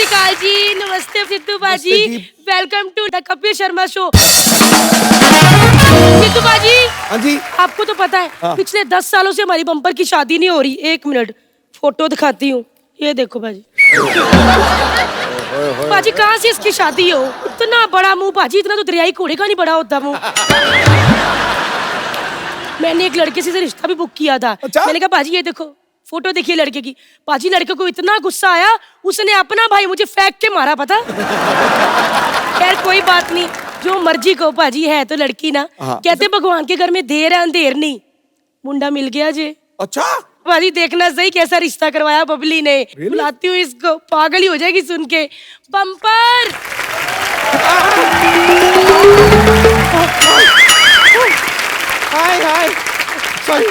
विकास जी, नमस्ते सिद्धू बाजी, welcome to the Kapil Sharma show. Sidhu बाजी, हाँ जी, आपको तो पता है पिछले 10 सालों से हमारी बम्पर की शादी नहीं हो रही। 1 मिनट फोटो दिखाती हूँ, ये देखो बाजी। बाजी कहाँ से इसकी शादी हो? इतना बड़ा मुंह बाजी, इतना तो दरियाई घोड़े का नहीं बड़ा होता मुंह। मैंने एक लड़के से रिश्ता भी बुक किया था। अच्छा? मैंने कहा बाजी ये देखो फोटो देखिए लड़के की। बाजी लड़के को इतना गुस्सा आया, उसने अपना भाई मुझे फेंक के मारा, पता। खैर कोई बात नहीं, जो मर्जी को बाजी, है तो लड़की ना। कहते भगवान के घर में देर है अंधेर नहीं। मुंडा मिल गया जे। अच्छा बाजी देखना सही कैसा रिश्ता करवाया बबली ने। बुलाती हूँ इसको, पागल ही हो जाएगी सुन के। बम्पर हाय हाय, सॉरी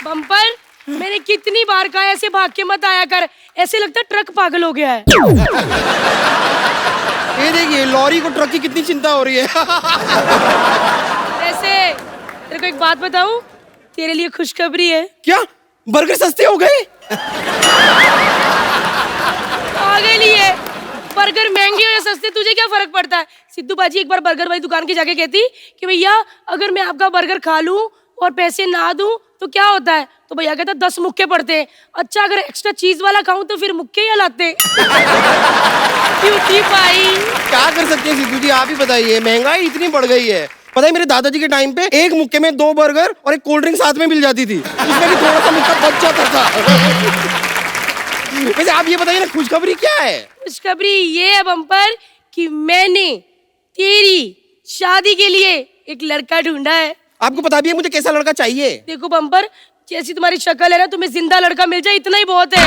बम्पर, मैंने कितनी बार कहा ऐसे भाग के मत आया कर, ऐसे लगता है ट्रक पागल हो गया है। ये देखिए लॉरी को ट्रक की कितनी चिंता हो रही है। वैसे तेरे को एक बात बताऊं, तेरे लिए खुशखबरी है। क्या बर्गर सस्ते हो गए? पागल ही है, बर्गर महंगे हो या सस्ते तुझे क्या फर्क पड़ता है? सिद्धू बाजी एक बार बर्गर वाली दुकान की जाके कहती कि भैया अगर मैं आपका बर्गर खा लूं और पैसे ना दूं तो क्या होता है? तो भैया कहता 10 मुक्के पड़ते हैं। अच्छा अगर एक्स्ट्रा चीज वाला खाऊं तो फिर मुक्के ही लाते। क्यूटी भाई, क्या कर सकते हैं सिद्धू जी, आप ही बताइए। महंगाई इतनी बढ़ गई है। पता है मेरे दादाजी के टाइम पे एक मुक्के में 2 बर्गर और एक कोल्ड ड्रिंक साथ में मिल जाती थी। उसमें भी थोड़ा सा मुक्का बच जाता था। वैसे आप ये बताइए ना, खुशखबरी क्या है? खुशखबरी ये है बम्पर कि मैंने तेरी शादी के लिए एक लड़का ढूंढा है। आपको पता भी है मुझे कैसा लड़का चाहिए? देखो बम्पर, जैसी तुम्हारी शक्ल है ना, तुम्हें जिंदा लड़का मिल जाए इतना ही बहुत है।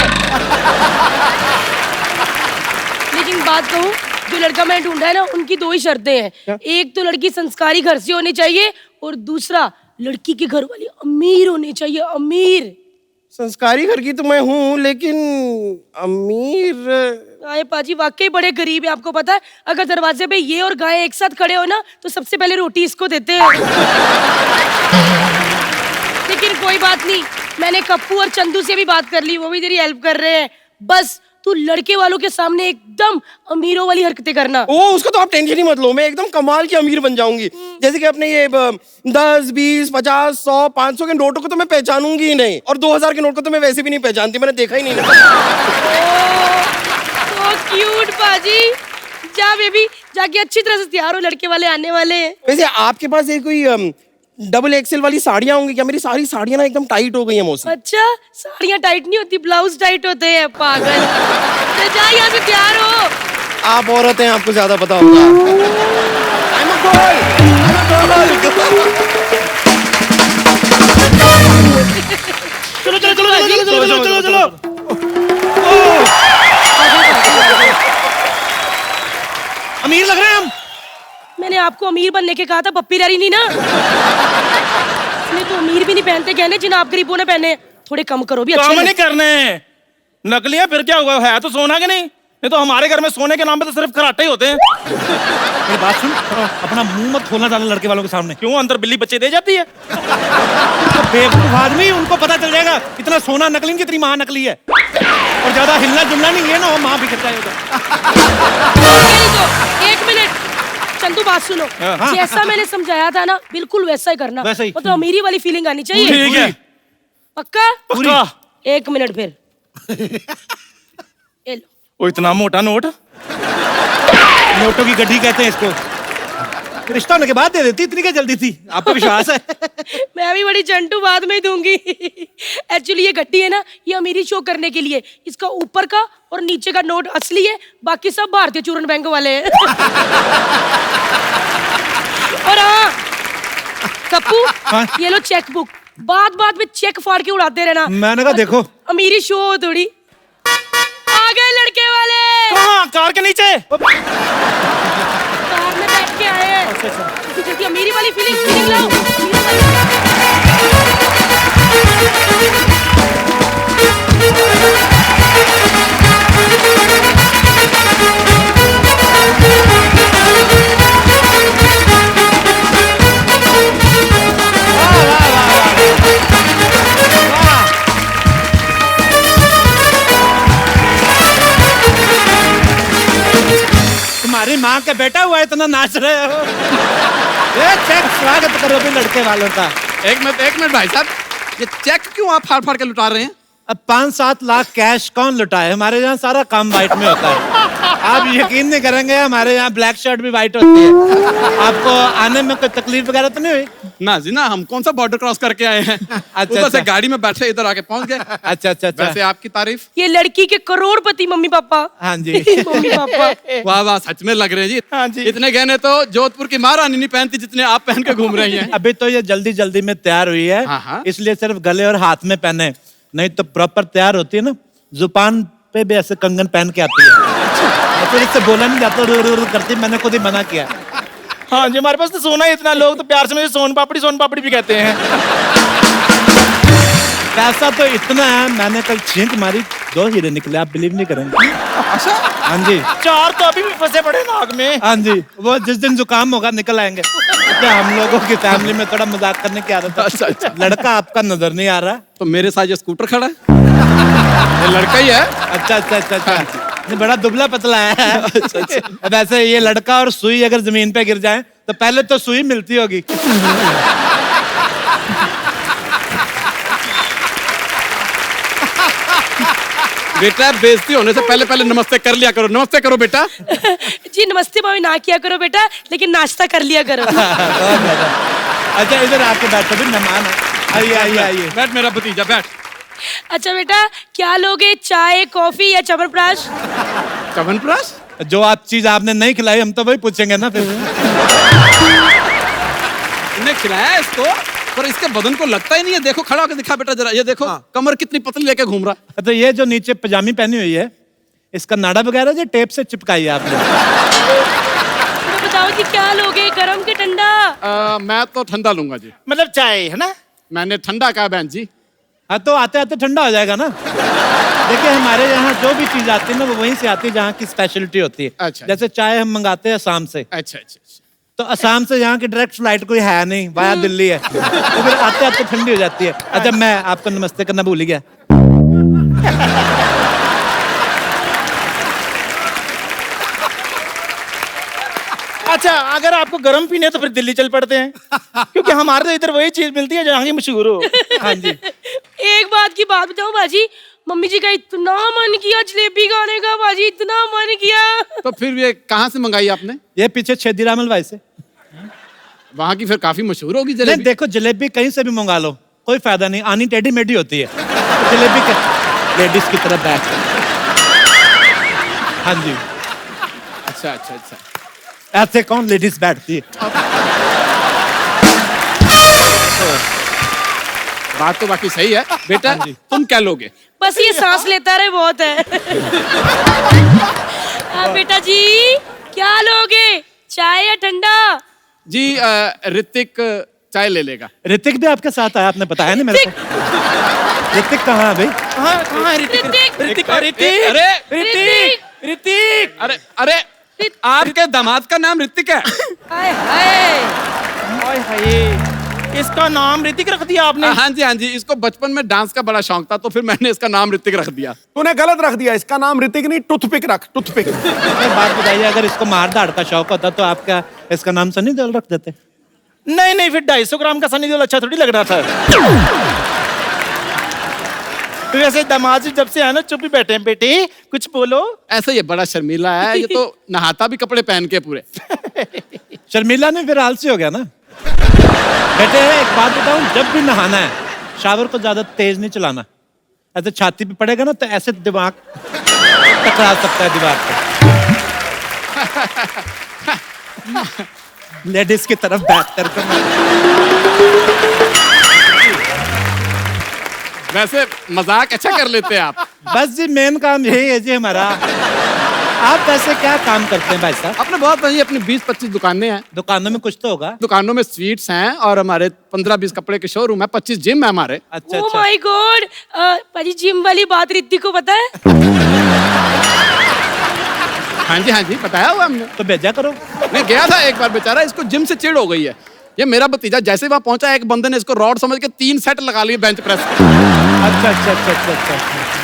लेकिन बात कहूँ, जो लड़का मैंने ढूंढा है ना, उनकी 2 ही शर्तें हैं। एक तो लड़की संस्कारी घर से होनी चाहिए और दूसरा लड़की के घर वाली अमीर होनी चाहिए, अमीर। संस्कारी घर की तो मैं हूँ, लेकिन अमीर। आए पाजी वाकई बड़े गरीब है, आपको पता है? अगर दरवाजे पे ये और गाय एक साथ खड़े हो ना तो सबसे पहले रोटी इसको देते हैं। लेकिन कोई बात नहीं, मैंने कप्पू और चंदू से भी बात कर ली, वो भी तेरी हेल्प कर रहे हैं। बस तू लड़के वालों के सामने एकदम अमीरों वाली हरकतें करना। ओ उसका तो आप टेंशन ही मत लो, मैं एकदम कमाल की अमीर बन जाऊंगी। जैसे कि अपने ये 10, 20, 50, 100, 500 के नोटों को तो मैं पहचानूंगी ही नहीं, और 2000 के नोट को तो मैं वैसे भी नहीं पहचानती, मैंने देखा ही नहीं ना। तो क्यूट बाजी, जा बेबी, जाके अच्छी तरह से तैयार हो, लड़के वाले आने वाले हैं। वैसे आपके पास ये कोई डबल एक्सेल वाली साड़ियाँ होंगी क्या? मेरी सारी साड़ियाँ ना एकदम टाइट हो गई हैं मौसी। अच्छा साड़ियाँ टाइट नहीं होती, ब्लाउज टाइट होते हैं पागल। तो जा यहाँ से तैयार हो। आप औरत हैं, आपको ज्यादा पता होगा। I'm a girl, I'm a girl। चलो चलो चलो चलो चलो चलो चलो चलो। अमीर लग रहे हैं हम। मैंने आपको अमीर बनने के कहा था, पप्पी डरी नहीं ना। इसमें तो अमीर भी नहीं पहनते गहने जिन आप गरीबों ने पहने। थोड़े कम करो भी, अच्छे नहीं करने नकली है, फिर क्या हुआ? है तो सोना के नहीं तो हमारे घर में सोने के नाम पे तो सिर्फ कराटे ही होते हैं। मेरी बात सुन, अपना मुंह मत खोलना ज्यादा लड़के वालों के सामने। क्यों? अंदर बिल्ली बच्चे दे जाती है। बेवकूफ आदमी, उनको पता चल जाएगा इतना सोना नकली नहीं, कितनी माँ नकली है। और ज्यादा हिलना जुलना नहीं है ना, वो माँ बिखर जाएगा। 1 मिनट चंदू, बात सुनो। जैसा मैंने समझाया था ना, बिल्कुल वैसा ही करना। वैसा ही। मतलब अमीरी वाली फीलिंग आनी चाहिए। ठीक है, पक्का? पक्का। 1 मिनट फिर। ये लो। वो इतना मोटा नोट, नोटों की गड्डी कहते हैं इसको। रिश्ता होने के बाद दे देती, इतनी क्या जल्दी थी? आपको विश्वास है? मैं भी बड़ी चंटू बाद में ही दूंगी। एक्चुअली ये गड्डी है ना, ये अमीरी शो करने के लिए। इसका ऊपर का और नीचे का नोट असली है, बाकी सब भारतीय चूरन बैंक वाले हैं। और हाँ कप्पू, ये लो चेक बुक, बात में चेक फाड़ के उड़ाते रहना। मैंने कहा देखो अमीरी शो हो थोड़ी। आ गए लड़के वाले। कहाँ? कार के नीचे। कार में बैठ के आए हैं। जल्दी अमीरी वाली फीलिंग लाओ। हमारी माँ के बेटा हुआ इतना नाच रहे हो। ये चेक स्वागत करो भी लड़के वालों का। एक मिनट भाई साहब, ये चेक क्यों आप फाड़ फाड़ के लुटा रहे हैं? अब 5-7 लाख कैश कौन लुटाए? हमारे यहाँ सारा काम वाइट में होता है। आप यकीन नहीं करेंगे, हमारे यहाँ ब्लैक शर्ट भी वाइट होती है। आपको आने में कोई तकलीफ वगैरह तो नहीं हुई? ना जी ना, हम कौन सा बॉर्डर क्रॉस करके आए हैं। ऊपर से गाड़ी में बैठे इधर आके पहुंच गए। अच्छा अच्छा अच्छा। वैसे आपकी तारीफ। ये लड़की के करोड़पति मम्मी पापा। हाँ जी। Mummy papa. वाह वाह, सच में लग रहे हैं जी। हाँ जी। इतने गहने तो जोधपुर की महारानी नहीं पहनती जितने आप पहन के घूम रही हैं। अभी तो ये जल्दी जल्दी में तैयार हुई है, हाँ। इसलिए सिर्फ गले और हाथ में पहने, नहीं तो प्रॉपर तैयार होती है ना, जुबान पे भी ऐसे कंगन पहन के आती है। फिर इससे बोला नहीं जाता, रो रो रो करती, मैंने खुद ही मना किया। हाँ जी, हमारे पास तो सोना है इतना, लोग तो प्यार से मुझे सोन पापड़ी भी कहते हैं। पैसा तो इतना है, मैंने कल छींक मारी 2 हीरे निकले, आप बिलीव नहीं करेंगे। हाँ जी। 4 तो अभी भी फंसे पड़े नाक में। हाँ जी, वो जिस दिन जुकाम होगा निकल आएंगे। क्या हम लोगों की फैमिली में थोड़ा मजाक करने की आदत है। अच्छा। लड़का आपका नजर नहीं आ रहा? तो मेरे साथ ये स्कूटर खड़ा है, ये लड़का ही है। अच्छा अच्छा अच्छा अच्छा। ये बड़ा दुबला पतला है। वैसे ये लड़का और सुई अगर जमीन पे गिर जाए तो पहले तो सुई मिलती होगी। बेटा, बेइज्जती होने से पहले पहले नमस्ते कर लिया करो। नमस्ते करो बेटा। जी नमस्ते भाभी ना किया करो बेटा, लेकिन नाश्ता कर लिया करो। अच्छा इधर आके बैठो, भी मेहमान है। आइए आइए आइए। बैठ मेरा भतीजा, बैठ। अच्छा बेटा, क्या लोगे, चाय कॉफी या च्यवनप्राश? च्यवनप्राश? जो आप चीज आपने नहीं खिलाई हम तो वही पूछेंगे ना फिर। तुमने खिलाया है इसको, पर इसके बदन को लगता ही नहीं है। देखो, खड़ा होकर दिखा बेटा जरा, ये देखो कमर कितनी पतली लेके घूम रहा। तो ये जो नीचे पजामी पहनी हुई है, इसका नाड़ा वगैरह जो टेप से चिपकाई है आपने? तो बताओ जी क्या लोगे, गरम के ठंडा? मैं तो ठंडा लूंगा जी। मतलब चाय है ना? मैंने ठंडा कहा बहन जी। हाँ तो आते आते ठंडा हो जाएगा ना। देखिए हमारे यहाँ जो भी चीज आती है ना, वो वहीं से आती है जहाँ की स्पेशलिटी होती है। अच्छा। जैसे चाय हम मंगाते हैं असम से, अच्छा अच्छा। तो असम से यहाँ की डायरेक्ट फ्लाइट कोई है नहीं, वाया दिल्ली है, तो फिर आते आते ठंडी हो जाती है। अच्छा मैं आपको नमस्ते करना भूल ही गया। अच्छा, अगर आपको गर्म पीने तो फिर दिल्ली चल पड़ते हैं, क्योंकि हमारे तो इधर वही चीज मिलती है जहाँ की मशहूर हो। हाँ जी। एक बात की बात बताओ बाजी, मम्मी जी का इतना मन किया जलेबी खाने का बाजी, इतना मन किया। तो फिर ये कहाँ से मंगाई आपने? ये पीछे छेदीरामल भाई से। वहाँ की फिर काफी मशहूर होगी नहीं जलेबी। देखो, जलेबी कहीं से भी मंगा लो, कोई फायदा नहीं, आनी टेढ़ी मेढ़ी होती है। तो जलेबी लेडीज की तरफ बैठ। हाँ जी। अच्छा अच्छा अच्छा। ऐसे कौन लेडीज बैठती है? बात तो बाकी सही है बेटा। तुम क्या लोगे? बस ये सांस लेता रहे बहुत है। बेटा जी क्या लोगे, चाय या ठंडा? जी ऋतिक चाय ले लेगा। ऋतिक भी आपके साथ आया, आपने बताया नहीं मेरे को। ऋतिक कहाँ है भाई? कहाँ है ऋतिक? ऋतिक ऋतिक अरे ऋतिक ऋतिक। अरे अरे, आपके दामाद का नाम ऋतिक है? हाय हाय। हाय हाय, इसका नाम ऋतिक रख दिया आपने? हाँ जी हाँ जी, इसको बचपन में डांस का बड़ा शौक था, तो फिर मैंने इसका नाम ऋतिक रख दिया। तूने गलत रख दिया, इसका नाम ऋतिक नहीं टूथपिक रख, टूथपिक। एक बात बताइए, अगर इसको मार धाड़ का शौक होता तो आप क्या इसका नाम सनी देओल रख देते? नहीं नहीं, फिर 250 ग्राम का सनी देओल अच्छा थोड़ी लग रहा था। वैसे दामाद जी जब से आए ना चुप ही बैठे हैं। बेटे कुछ बोलो। ऐसा ये बड़ा शर्मीला है, ये तो नहाता भी कपड़े पहन के पूरे। शर्मिला ने फिर आलसी हो गया ना। बेटे एक बात बताऊं, जब भी नहाना है शावर को ज्यादा तेज नहीं चलाना, ऐसे छाती पे पड़ेगा ना तो ऐसे दिमाग टकरा सकता है दीवार पे। लेडीज की तरफ बैठ करके वैसे मजाक अच्छा कर लेते हैं आप। बस जी मेन काम यही है जी हमारा। आप वैसे क्या काम करते हैं भाई साहब? अपने बहुत भाई अपनी 20-25 दुकानें हैं। दुकानों में कुछ तो होगा। दुकानों में स्वीट्स हैं और हमारे 15-20 कपड़े के शोरूम है, 25 जिम है हमारे। अच्छा ओह अच्छा। माय गॉड, पाजी जिम वाली बात रिद्धि को पता है? हाँ जी बताया हुआ हमने। तो भेजा करो। मैं गया था एक बार, बेचारा इसको जिम से चिढ़ हो गई है। ये मेरा भतीजा जैसे वहां पहुंचा, एक बंदे ने इसको रॉड समझ के 3 सेट लगा लिए बेंच प्रेस के। अच्छा अच्छा अच्छा अच्छा अच्छा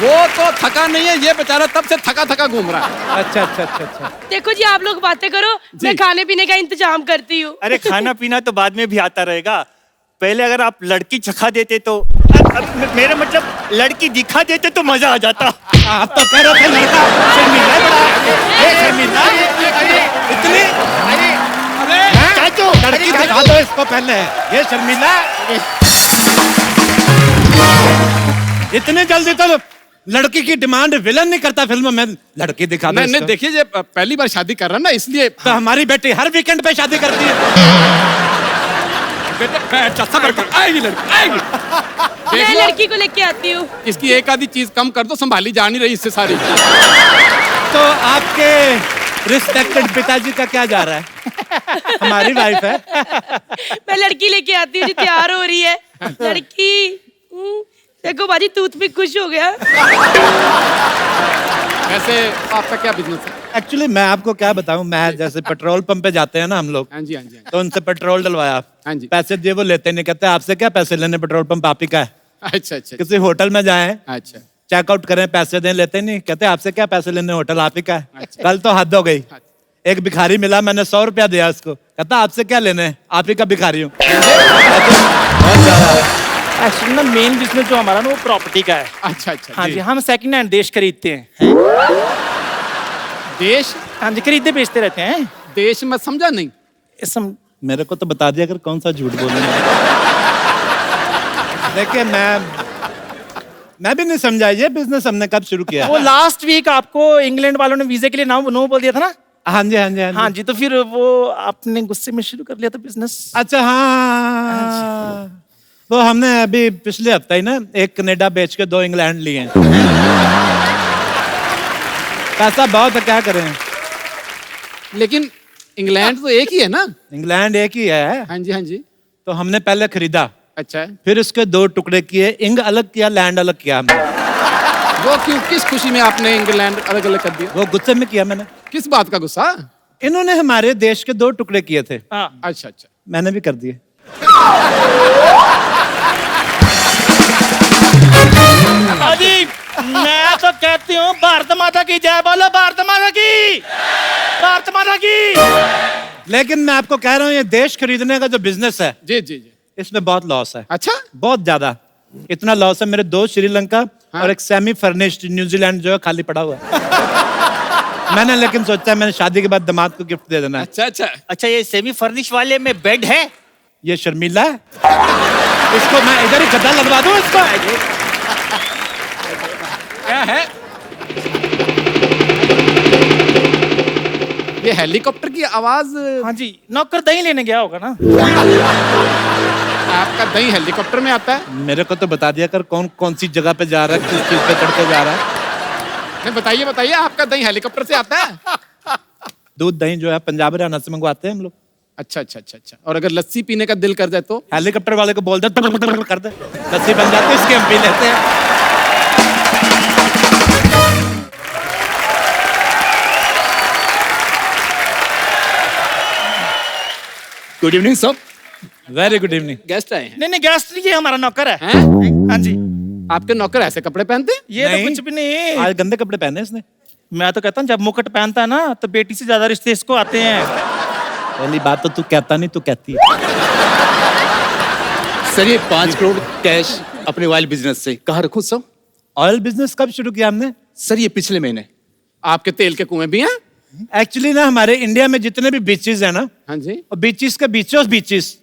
वो तो थका नहीं है, ये बेचारा तब से थका थका घूम रहा है। अच्छा अच्छा अच्छा अच्छा। देखो जी, आप लोग बातें करो, मैं खाने पीने का इंतजाम करती हूँ। अरे खाना पीना तो बाद में भी आता रहेगा, पहले अगर आप लड़की चखा देते तो मेरा मतलब लड़की दिखा देते तो मजा आ जाता। आप तो कह रहे थे लड़का शर्मीला है बड़ा। ये शर्मीला इतनी चाचू लड़की दिखा दो इसको पहले। ये शर्मीला इतने जल्दी तो लड़की की डिमांड विलन नहीं करता फिल्म में। लड़की दिखा दो नहीं नहीं, इसको। देखिए ये पहली बार शादी कर रहा है ना, इसलिए। तो हमारी बेटी हर वीकेंड पे शादी करती है। बेटे बैठ जा, सब्र कर, आएगी लड़की आएगी। देख मैं लो, लड़की को लेके आती हूँ। इसकी एक आधी चीज कम कर दो, संभाली जा नहीं रही इससे सारी। तो आपके रिस्पेक्टेड पिताजी का क्या जा रहा है? हमारी वाइफ है। मैं लड़की लेके आती हूँ जी, तैयार हो रही है लड़की। देखो बाजी, टूथपिक खुश हो गया। वैसे आपका क्या बिजनेस है? एक्चुअली मैं आपको क्या बताऊं, मैं जैसे पेट्रोल पंप पे जाते हैं ना हम लोग, हाँ जी हाँ जी हाँ तो उनसे पेट्रोल डलवाया। हाँ जी। पैसे दिए, वो लेते नहीं, कहते आपसे क्या पैसे लेने, पेट्रोल पंप आप ही का है। जी। अच्छा अच्छा किसी होटल में जाएं, अच्छा। चेकआउट करें, पैसे दें, लेते नहीं, कहते आपसे क्या पैसे लेने, होटल आप ही का है। अच्छा। कल तो हद हो गई। एक भिखारी मिला, मैंने 100 रुपया दिया उसको, कहता आपसे क्या लेने, आप ही का भिखारी हूँ। एक्चुअली ना मेन बिजनेस जो हमारा ना वो प्रॉपर्टी का है। अच्छा अच्छा। हाँ जी, हम सेकंड हैंड देश खरीदते हैं। देश? हाँ जी, खरीदते बेचते रहते हैं। देश मैं समझा नहीं। मेरे को तो बता दिया अगर कौन सा झूठ बोलूंगा। देखिए मैं भी नहीं समझा ये बिजनेस हमने कब शुरू किया। वो लास्ट वीक आपको इंग्लैंड वालों ने वीजे के लिए नो बोल दिया था ना। हाँ जी हाँ जी हाँ जी, तो फिर वो आपने गुस्से में शुरू कर लिया था बिजनेस। अच्छा हाँ, वो हमने अभी पिछले हफ्ते ही ना एक कनाडा बेच के 2 इंग्लैंड लिए हैं। पैसा बहुत है, क्या करें। लेकिन इंग्लैंड तो एक ही है ना? इंग्लैंड एक ही है। हाँ जी हाँ जी। तो हमने पहले खरीदा, अच्छा है। फिर उसके 2 टुकड़े किए, इंग अलग किया, लैंड अलग किया हमने। वो क्यों, किस खुशी में आपने इंग्लैंड अलग अलग कर दिया? वो गुस्से में किया मैंने। किस बात का गुस्सा? इन्होंने हमारे देश के 2 टुकड़े किए थे, अच्छा अच्छा। मैंने भी कर दिए। अजी मैं तो कहती हूँ भारत माता की जय बोलो, भारत माता की, भारत माता की। लेकिन मैं आपको कह रहा हूँ ये देश खरीदने का जो बिजनेस है, जी जी जी। इसमें बहुत लॉस है। अच्छा। बहुत ज्यादा, इतना लॉस है। मेरे 2 श्रीलंका और एक सेमी फर्निश्ड न्यूजीलैंड जो है खाली पड़ा हुआ है। मैंने लेकिन सोचा मैंने शादी के बाद दामाद को गिफ्ट दे देना है। अच्छा अच्छा। अच्छा, ये सेमी फर्निश वाले में बेड है? ये शर्मीला है, इसको मैं इधर ही गद्दा लगवा दूं इसको। क्या है ये? हेलीकॉप्टर की आवाज? हाँ जी, नौकर दही लेने गया होगा ना। आपका दही हेलीकॉप्टर में आता है? मेरे को तो बता दिया कर कौन कौन सी जगह पे जा रहा है, किस चीज पे चढ़ के जा रहा है। नहीं बताइए बताइए, आपका दही हेलीकॉप्टर से आता है? दूध दही जो है पंजाब हरियाणा से मंगवाते हैं हम लोग। अच्छा अच्छा अच्छा अच्छा। और अगर लस्सी पीने का दिल कर जाए तो? हेलीकॉप्टर वाले को बोल दे कर दे, लस्सी बन जाती है, इसके हम पी लेते हैं। Good evening sir. Very good evening. Guest आए हैं? नहीं नहीं, गेस्ट नहीं, ये हमारा नौकर है। हैं? हाँ जी। आपके नौकर ऐसे कपड़े पहनते हैं? ये तो कुछ भी नहीं। आज गंदे कपड़े पहने इसने। मैं तो कहता हूँ जब मुकुट पहनता है ना तो बेटी से ज्यादा रिश्ते इसको आते हैं। पहली बात तो तू कहता नहीं, तू कहती है। सर ये 5 करोड़ कैश अपने ऑयल बिजनेस से कहाँ रखूं सर? ऑयल बिजनेस कब शुरू किया हमने? सर ये पिछले महीने। आपके तेल के कुएं भी हैं? एक्चुअली ना हमारे इंडिया में जितने भी बीचेस हैं ना, हाँ जी। और बीचेस के बीचेस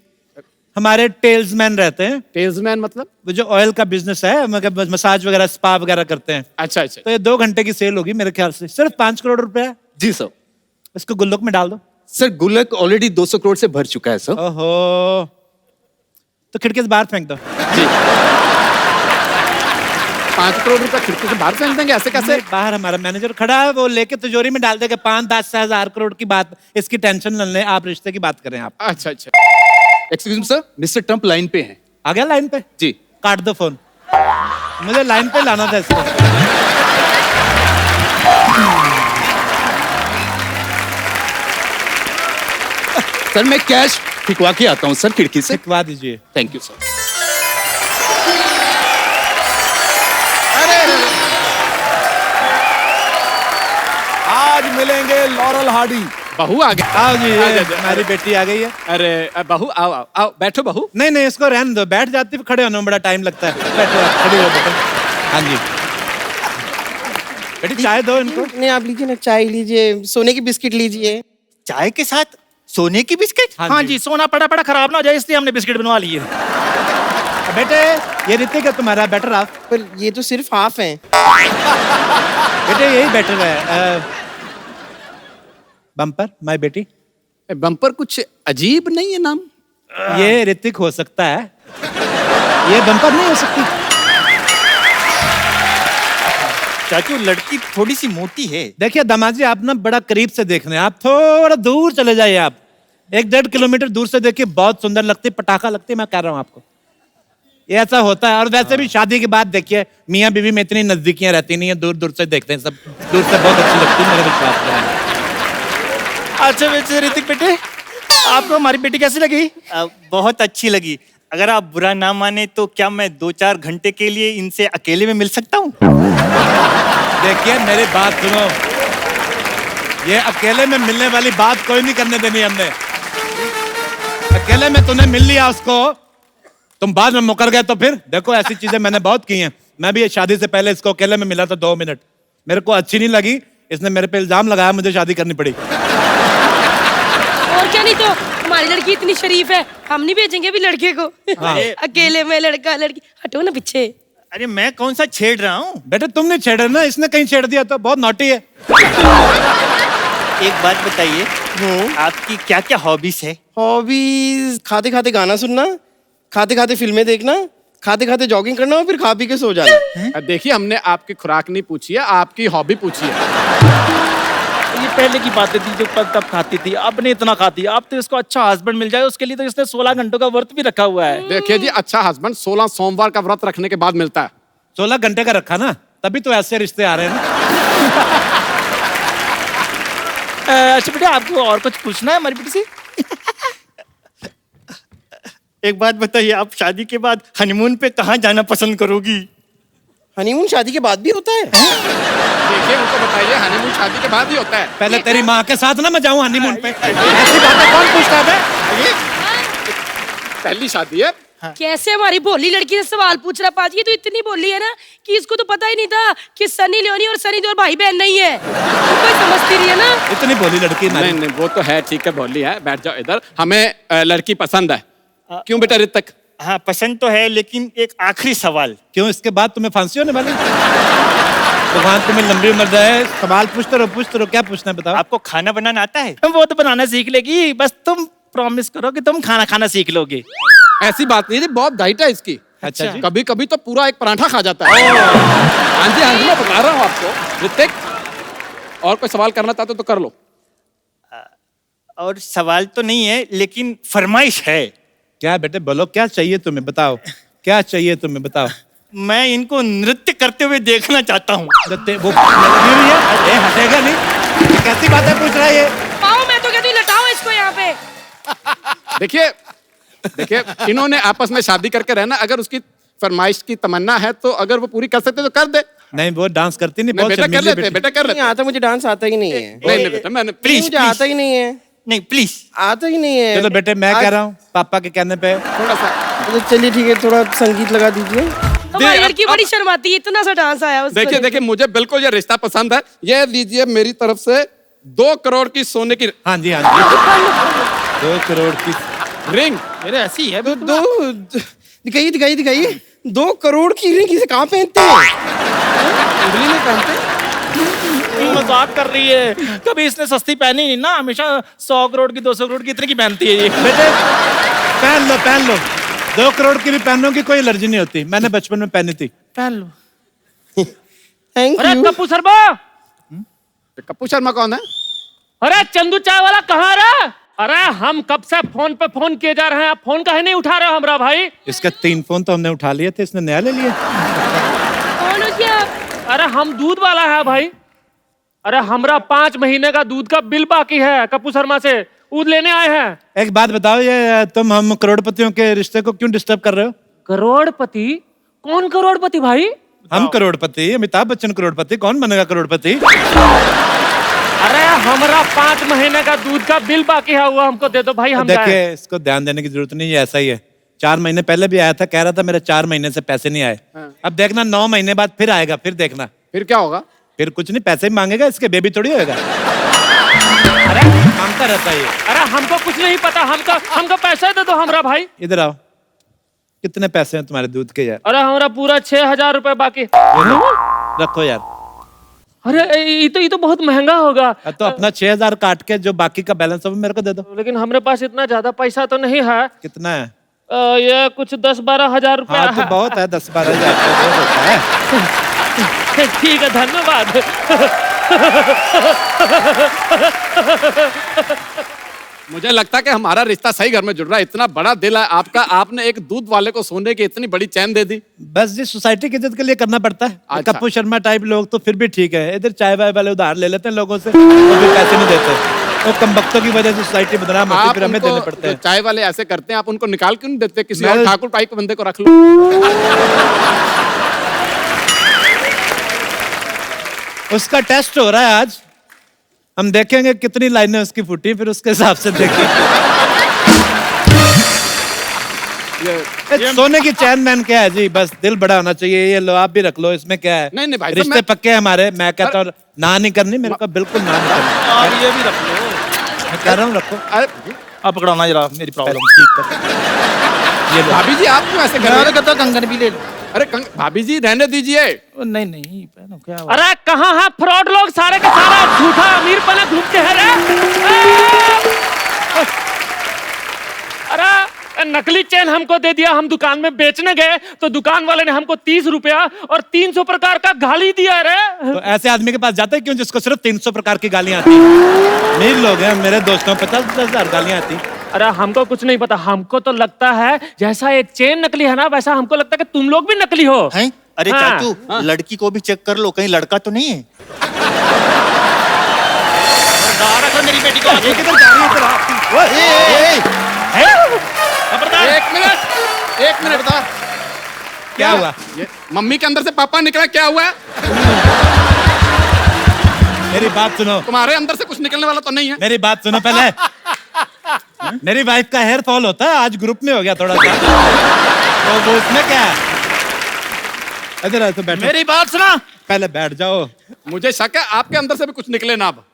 हमारे टेल्समैन रहते हैं। टेल्समैन मतलब? वो जो ऑयल का बिजनेस है, मतलब मसाज वगैरह, स्पा वगैरह करते हैं। अच्छा अच्छा। तो ये 2 घंटे की सेल होगी मेरे ख्याल से, सिर्फ 5 करोड़ रुपया। जी सर। इसको गुल्लक में डाल दो। सर गुल्लक ऑलरेडी 200 करोड़ से भर चुका है सर। ओहो, तो खिड़की से बाहर फेंक दो। 5 करोड़ रुपए खिड़की से बाहर फेंक देंगे? ऐसे कैसे? बाहर हमारा मैनेजर खड़ा है, वो लेके तिजोरी में डाल देगा। 5-10 हजार करोड़ की बात, इसकी टेंशन न लें आप, रिश्ते की बात करें आप। अच्छा अच्छा। Excuse me sir, mister Trump line पे हैं। आ गया लाइन पे? जी। काट दो फोन, मुझे लाइन पे लाना था इसको। सर मैं कैश फिकवा के आता हूँ सर खिड़की से। सिखवा दीजिए। Thank you sir. आज मिलेंगे लॉरल हार्डी। बहू आ गया। आओ जी, आ ये जा, हमारी बेटी आ गई है। अरे बहू आओ आओ आओ बैठो बहू। नहीं नहीं, इसको रहने दो, बैठ जाती है, खड़े होने में बड़ा टाइम लगता है। बैठो आप, खड़ी हो बेटा। हाँ जी बेटी, चाय दो इनको। नहीं आप लीजिए ना, चाय लीजिए, सोने की बिस्किट लीजिए। चाय के साथ सोने की बिस्किट? हाँ जी, सोना पड़ा पड़ा खराब ना हो जाए इसलिए हमने बिस्किट बनवा लिए। बेटे ये ऋतिक है तुम्हारा, बेटर आप। पर ये तो सिर्फ हाफ है। बेटे यही बेटर है। बम्पर माय बेटी। बम्पर कुछ अजीब नहीं है नाम? ये ऋतिक हो सकता है, ये बम्पर नहीं हो सकती। चाचू लड़की थोड़ी सी मोटी है। देखिए दामाजी, आप ना बड़ा करीब से देख रहे हैं, आप थोड़ा दूर चले जाइए। आप 1-1.5 किलोमीटर दूर से देखिए, बहुत सुंदर लगती है, पटाखा लगती है, मैं कह रहा हूँ आपको। ये ऐसा होता है। और वैसे भी शादी के बाद देखिए, मियाँ बीवी में इतनी नजदीकियां रहती नहीं है, दूर दूर से देखते हैं सब, दूर से बहुत अच्छी लगती है, मेरे विश्वास करें। अच्छा वैसे ऋतिक बेटे, आपको हमारी बेटी कैसी लगी? बहुत अच्छी लगी। अगर आप बुरा ना माने तो क्या मैं 2-4 घंटे के लिए इनसे अकेले में मिल सकता हूँ? देखिए मेरी बात सुनो, ये अकेले में मिलने वाली बात कोई नहीं करने देनी हमने। अकेले में तूने मिल लिया उसको, तुम बाद में मुकर गए तो फिर देखो, ऐसी चीजें मैंने बहुत की हैं। मैं भी शादी से पहले इसको अकेले में मिला था 2 मिनट, मेरे को अच्छी नहीं लगी, इसने मेरे पे इल्जाम लगाया, मुझे शादी करनी पड़ी। और क्या, नहीं तो हमारी लड़की इतनी शरीफ है, हम नहीं भेजेंगे भी लड़के को। हाँ। अकेले में लड़का लड़की, हटो ना पीछे। अरे मैं कौन सा छेड़ रहा हूँ? बेटे तुम नहीं छेड़ रहे ना, इसने कहीं छेड़ दिया तो, बहुत नॉटी है। एक बात बताइए, आपकी क्या क्या हॉबीज है? हॉबीज खाते खाते गाना सुनना, खाते खाते फिल्में देखना, खाते खाते जॉगिंग करना और फिर खा पी के सो जाना। देखिए हमने आपकी खुराक नहीं पूछी है, आपकी हॉबी पूछी है। ये पहले की बातें थी, जो तब खाती थी, अब नहीं इतना खाती। अब तो इसको अच्छा हस्बैंड मिल जाए, उसके लिए तो इसने 16 घंटों का व्रत भी रखा हुआ है। देखिए जी, अच्छा हस्बैंड 16 सोमवार का व्रत रखने के बाद मिलता है। 16 घंटे का रखा ना, तभी तो ऐसे रिश्ते आ रहे हैं ना। अच्छा बेटा, आपको और कुछ पूछना है हमारी बेटी से? एक बात बताइए, आप शादी के बाद हनीमून पे कहाँ जाना पसंद करोगी? हनीमून शादी के बाद भी होता है? देखिए उनको बताइए, हनीमून शादी के बाद ही होता है। पहले तेरी माँ के साथ ना मैं जाऊं हनीमून पे, ऐसी बातें कौन पूछता है? पहली शादी है। कैसे हमारी भोली लड़की से सवाल पूछ रहा पाजी, ये तो इतनी भोली है ना कि इसको तो पता ही नहीं था कि सनी लियोनी और सनी देओल भाई बहन नहीं है। कोई समझती नहीं है ना। इतनी भोली लड़की नहीं नहीं, वो तो है, ठीक है भोली है, बैठ जाओ इधर। हमें लड़की पसंद है। क्यों बेटा ऋतिक? हाँ पसंद तो है, लेकिन एक आखिरी सवाल। क्यों, इसके बाद तुम्हें फांसी होने वाली? भगवान तुम्हें लंबी उम्र दे। सवाल पूछते रहो, क्या पूछना है बताओ। आपको खाना बनाना आता है? वो तो बनाना सीख लेगी, बस तुम प्रॉमिस करो कि तुम खाना खाना सीख लोगे। ऐसी बात नहीं है, बहुत डाइट है इसकी। अच्छा जी। कभी कभी तो पूरा एक पराठा खा जाता है। हाँ जी हाँ जी, मैं बता रहा हूँ आपको। ऋतिक, और कोई सवाल करना चाहते तो कर लो। और सवाल तो नहीं है, लेकिन फरमाइश है। क्या बेटे बोलो, क्या चाहिए तुम्हें बताओ, क्या चाहिए तुम्हें बताओ। मैं इनको नृत्य करते हुए देखना चाहता हूँ। वो लगी हुई है, ये हटेगा नहीं, ये कैसी बातें पूछ रहा है ये? पाओ, मैं तो कहती हूँ लटाओ इसको यहाँ पे। देखिए देखिए, इन्होंने आपस में शादी करके रहना। अगर उसकी फरमाइश की तमन्ना है तो अगर वो पूरी कर सकते तो कर दे। नहीं वो डांस करती नहीं, नहीं बहुत बेटा कर शर्मीली लेते, बेटी। बेटा कर नहीं लेते। आता, मुझे डांस आता ही नहीं है। नहीं नहीं बेटा, मैंने प्लीज मुझे आता ही नहीं है, नहीं प्लीज। आता ही नहीं है। चलो बेटे, मैं कह रहा हूँ पापा के कहने पे। थोड़ा सा। तो चलिए ठीक है, थोड़ा संगीत लगा दीजिए। हमारी लड़की बड़ी शर्माती है, इतना सा डांस आया उसको। देखिए देखिए, मुझे बिल्कुल ये रिश्ता पसंद है। ये लीजिए मेरी तरफ से 2 करोड़ की सोने की हाँ जी हाँ जी, 2 करोड़ की रिंग। मेरे ऐसी है। दिखाइए दिखाइए दिखाइए। 2 करोड़ की रिंग इसे कहाँ पहनते हैं? उंगली में पहनते। मजाक कर रही है, कभी इसने सस्ती पहनी नहीं ना, हमेशा 100 करोड़ की 200 करोड़ की इतने की पहनती है ये। बेटे पहन लो 2 करोड़ की भी पहनों की कोई एलर्जी नहीं होती, मैंने बचपन में पहनी थी। पहन लो। थैंक अरे यू। कप्पू शर्मा, कप्पू शर्मा कौन है? अरे चंदू चाय वाला कहाँ रहा? अरे हम कब से फोन पे फोन किए जा रहे हैं, आप फोन काहे नहीं उठा रहे हो हमरा भाई? इसका 3 फोन तो हमने उठा लिए थे, इसने नया ले लिया। कौन हो जी आप? अरे हम दूध वाला है भाई। अरे हमरा 5 महीने का दूध का बिल बाकी है कप्पू शर्मा से, वो लेने आए हैं। एक बात बताओ, ये तुम हम करोड़पतियों के रिश्ते को क्यों डिस्टर्ब कर रहे हो? करोड़पति? कौन करोड़पति भाई? हम करोड़पति, अमिताभ बच्चन करोड़पति, कौन बनेगा करोड़पति? अरे हमारा 5 महीने का दूध का बिल बाकी है, वो हमको दे दो भाई, हम जाएं। देखिए, इसको ध्यान देने की जरूरत नहीं है, ऐसा ही है। 4 महीने पहले भी आया था, कह रहा था मेरे 4 महीने से पैसे नहीं आए। अब देखना 9 महीने बाद फिर आएगा, फिर देखना। फिर क्या होगा? फिर कुछ नहीं, पैसे भी मांगेगा, इसके बेबी थोड़ी होएगा। अरे मांगता रहता है ये। अरे हमको कुछ नहीं पता, हमको पैसे दे दो हमरा भाई। इधर आओ, कितने पैसे हैं तुम्हारे दूध के यार? अरे हमारा पूरा 6,000 रुपए बाकी। रखो यार। अरे ये तो बहुत महंगा होगा। तो अपना 6,000 काट के जो बाकी का बैलेंस है वो मेरे को दे दो। लेकिन हमारे पास इतना ज्यादा पैसा तो नहीं है। कितना है? ये कुछ 10-12 हजार रुपया हाँ तो है। बहुत है, 10-12 हजार तो बहुत होता है। ठीक है, धन्यवाद। मुझे लगता है कि हमारा रिश्ता सही घर में जुड़ रहा है। इतना बड़ा दिल है आपका, आपने एक दूध वाले को सोने की इतनी बड़ी चैन दे दी। बस जी, सोसाइटी की इज्जत के लिए करना पड़ता है। अच्छा। कप्पू शर्मा टाइप लोग तो फिर भी ठीक है, इधर चाय वाय वाले उधार ले लेते हैं लोगों से, वो भी पैसे नहीं देते। तो कमबख्तों की वजह से सोसाइटी बदनाम होती है, फिर हमें देने पड़ते जो हैं। चाय वाले ऐसे करते हैं, आप उनको निकाल क्यों नहीं देते? किसी मैं- और ठाकुर टाइप के बंदे को रख लो। उसका टेस्ट हो रहा है आज, हम देखेंगे कितनी लाइनें उसकी फूटी, फिर उसके हिसाब से देखेंगे। ये सोने की चैन मैन क्या है जी, बस दिल बड़ा होना चाहिए। ये लो, आप भी रख लो, इसमें क्या है? नहीं भाई साहब, रिश्ते पक्के हैं हमारे। मैं कहता हूँ ना नहीं करनी, मेरे को बिल्कुल ना नहीं करनी। आप ये भी रख लो। मैं कह रहा हूँ रखो। अरे आप पकड़ाना जरा मेरी प्रॉब्लम। ठीक कर। ये लो। भाभी जी, आप क्यों ऐसे कर रहे मैं हैं? कहता कंगन भी ले लो। अरे भाभी जी रहने दीजिए। नहीं नहीं, पहनो क्या हुआ? अरे कहाँ है फ्रॉड लोग? सारे के सारा झूठा अमीर पना घूमते हैं रे। अरे नकली चेन हमको दे दिया, हम दुकान में बेचने गए तो दुकान वाले ने हमको 30 रुपया और 300 प्रकार का गाली दिया रे। तो ऐसे आदमी के पास जाते हैं क्यों जिसको सिर्फ 300 प्रकार की गालियां आती हैं? अमीर लोग हैं, मेरे दोस्तों 50-50 हजार गालियां आती। अरे हमको कुछ नहीं पता, हमको तो लगता है जैसा एक चेन नकली है ना, वैसा हमको लगता है कि तुम लोग भी नकली हो। हैं? अरे हाँ। चाचू, लड़की को भी चेक कर लो, कहीं लड़का तो नहीं है। मेरी बेटी को ये किधर जा रही है तेरा? खबरदार। एक मिनट बता, क्या हुआ? ये मम्मी के अंदर से पापा निकला, क्या हुआ? मेरी बात सुनो, तुम्हारे अंदर से कुछ निकलने वाला तो नहीं है? मेरी बात सुनो पहले। मेरी वाइफ का हेयर फॉल होता है, आज ग्रुप में हो गया थोड़ा सा, तो वो उसमें क्या है? इधर आ, तो बैठो। मेरी बात सुना। पहले बैठ जाओ। मुझे शक है आपके अंदर से भी कुछ निकले ना। अब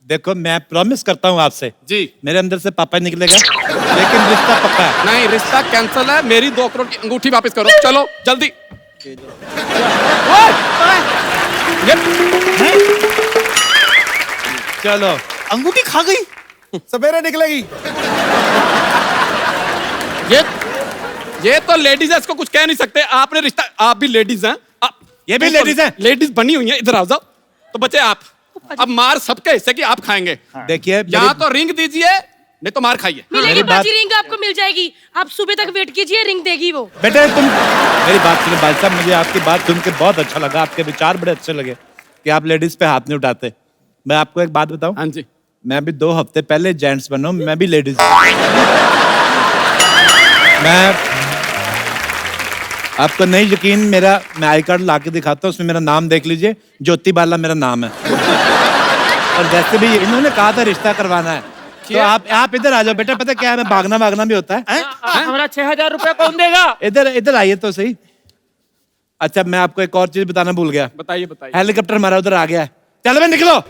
देखो, मैं प्रॉमिस करता हूँ आपसे जी, मेरे अंदर से पापा निकलेगा, लेकिन रिश्ता पक्का है। नहीं, रिश्ता कैंसिल है। मेरी 2 करोड़ की अंगूठी वापस करो, चलो जल्दी। चलो। अंगूठी खा गई। सवेरे निकलेगी। ये तो लेडीज है, इसको कुछ कह नहीं सकते। आपने रिश्ता, आप भी लेडीज हैं। ये भी ladies हैं? लेडीज बनी हुई हैं। इधर आ जाओ। तो बचे आप। अब मार सबके हिस्से की आप खाएंगे। देखिए, यहाँ तो रिंग दीजिए, नहीं तो मार खाइए। मिलेगी मेरी बात- बाजी, रिंग आपको मिल जाएगी। आप सुबह तक वेट कीजिए, रिंग देगी वो। बेटे तुम मेरी बात सुनो भाई साहब, मुझे आपकी बात सुन के बहुत अच्छा लगा, आपके विचार बड़े अच्छे लगे कि आप लेडीज पे हाथ नहीं उठाते। मैं आपको एक बात बताऊं, हाँ जी, मैं भी 2 हफ्ते पहले जेंट्स बना हूं, मैं भी लेडीज। मैं आपको नहीं यकीन, मैं आई कार्ड ला के दिखाता हूँ, उसमें मेरा नाम देख लीजिए, ज्योति बाला मेरा नाम है। और वैसे भी इन्होंने कहा था रिश्ता करवाना है, तो आप इधर आ जाओ बेटा। पता क्या है, मैं भागना भी होता है। हमारा 6,000 रुपया कौन देगा? इधर आइए तो सही। अच्छा, मैं आपको एक और चीज बताना भूल गया। बताइए बताइए। हेलीकॉप्टर हमारा उधर आ गया है, चलो भाई निकलो।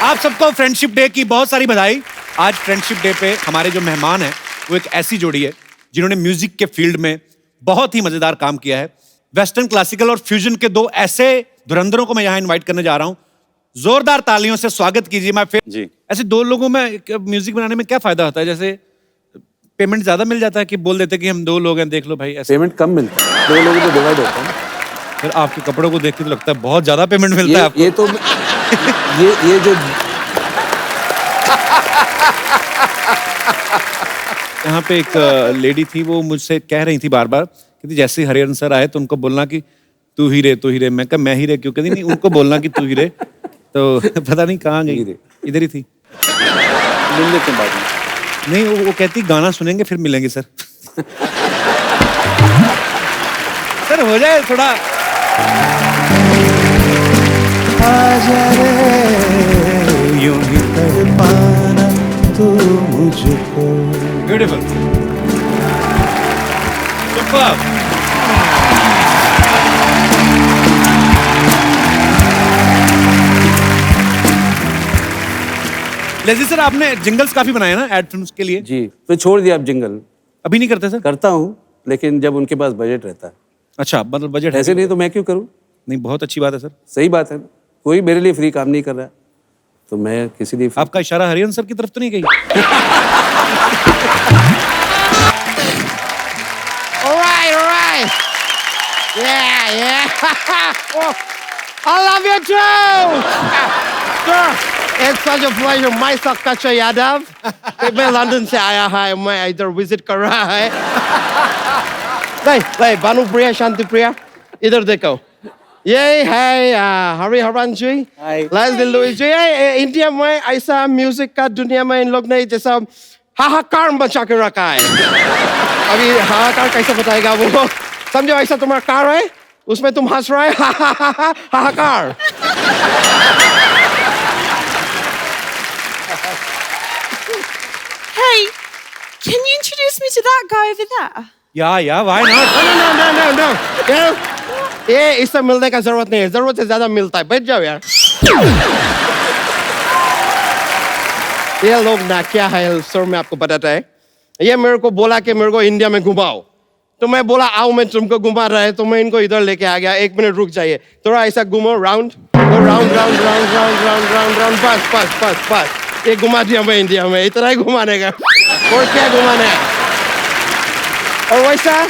आप सबको फ्रेंडशिप डे की बहुत सारी बधाई। आज फ्रेंडशिप डे पे हमारे जो मेहमान हैं वो एक ऐसी जोड़ी है जिन्होंने म्यूजिक के फील्ड में बहुत ही मजेदार काम किया है। वेस्टर्न, क्लासिकल और फ्यूजन के 2 ऐसे धुरंधरों को मैं यहाँ इनवाइट करने जा रहा हूँ। जोरदार तालियों से स्वागत कीजिए माय फ्रेंड जी। ऐसे 2 लोगों में म्यूजिक बनाने में क्या फायदा होता है? जैसे पेमेंट ज्यादा मिल जाता है कि बोल देते कि हम 2 लोग हैं, देख लो भाई। ऐसे पेमेंट कम मिलता है, 2 लोगों को डिवाइड होता है। फिर आपके कपड़ों को देख के तो लगता है बहुत ज्यादा पेमेंट मिलता है आपको। ये तो ये जो यहाँ पे एक लेडी थी, वो मुझसे कह रही थी बार बार कि जैसे ही हरिहरन सर आए तो उनको बोलना कि तू ही रे, तू ही रे। मैं कहा मैं ही रे क्यों? कहती नहीं, उनको बोलना कि तू ही रे। तो पता नहीं कहाँ गई, इधर ही थी। मिल लेते हैं बाद में। नहीं, वो कहती गाना सुनेंगे फिर मिलेंगे सर। सर हो जाए थोड़ा। आजा रे यूं ही तड़पाना तू मुझको। Beautiful, superb. लेजी सर, आपने जिंगल्स काफी बनाए ना एड फिल्म्स के लिए? जी, तो छोड़ दिया अब जिंगल। अभी नहीं करते सर? करता हूँ, लेकिन जब उनके पास बजट रहता है। अच्छा, मतलब बजट ऐसे नहीं तो मैं क्यों करूँ? नहीं, बहुत अच्छी बात है सर। सही बात है, कोई मेरे लिए फ्री काम नहीं कर रहा है, तो मैं किसी लिए आपका इशारा हरिहरन सर की तरफ तो नहीं गई? All right. Yeah. Oh, I love you too. Sir, it's such a pleasure. मैं सक्काचा यादव। मैं लंदन से आया है, मैं इधर विजिट कर रहा है। नहीं, भानु प्रिया, शांति प्रिया, इधर देखो। ये है हरिहरन जी, लेस्ली लुइस जी। इंडिया में ऐसा म्यूजिक का दुनिया में इन लोग ने जैसा हाहाकार मचा के रखा है। अभी हाहाकार कैसे बताएगा वो? समझो ऐसा तुम्हारा कार है, उसमें तुम हंस रहे हाहाकार। Hey, can you introduce me to that guy over there? या why not? No. ये इससे मिलने का जरूरत नहीं है, जरूरत से ज्यादा मिलता है। बैठ जाओ यार। ये लोग ना क्या है सर, मैं आपको बताता है। ये मेरे को बोला कि मेरे को इंडिया में घुमाओ, तो मैं बोला आओ मैं तुमको घुमा रहा है, तो मैं इनको इधर लेके आ गया। 1 मिनट रुक जाइए, थोड़ा ऐसा घूमो, राउंड राउंड, बस ये घुमा दिया मैं इंडिया में। इतना ही घुमाने का, और क्या घुमाने है? और वैसा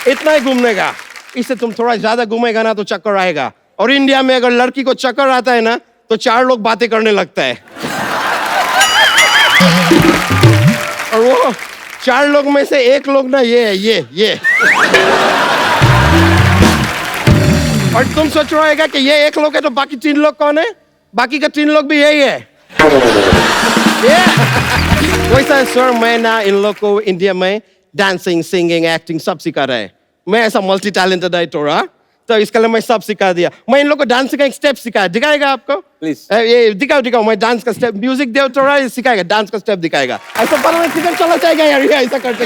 इतना ही घूमने का। इससे तुम थोड़ा ज्यादा घूमेगा ना तो चक्कर आएगा। और इंडिया में अगर लड़की को चक्कर आता है ना तो 4 लोग बातें करने लगता है। और वो 4 लोग में से 1 लोग ना ये और तुम सोच रहेगा कि ये 1 लोग है तो बाकी 3 लोग कौन है? बाकी का 3 लोग भी यही है। वैसा सर, मैं ना इन लोग को इंडिया में डांसिंग, सिंगिंग, एक्टिंग सब सिखा रहा है। मैं ऐसा मल्टी टैलेंटेड है तो इसके लिए मैं सब सिखा दिया। मैं इन लोग को डांस का एक स्टेप सिखाया, दिखाएगा आपको? प्लीज। ये दिखाओ, मैं डांस का स्टेप, म्यूजिक दे तो रहा है, सिखाएगा, डांस का स्टेप दिखाएगा। ऐसा पता नहीं किधर चला जाएगा यार, ये ऐसा करते।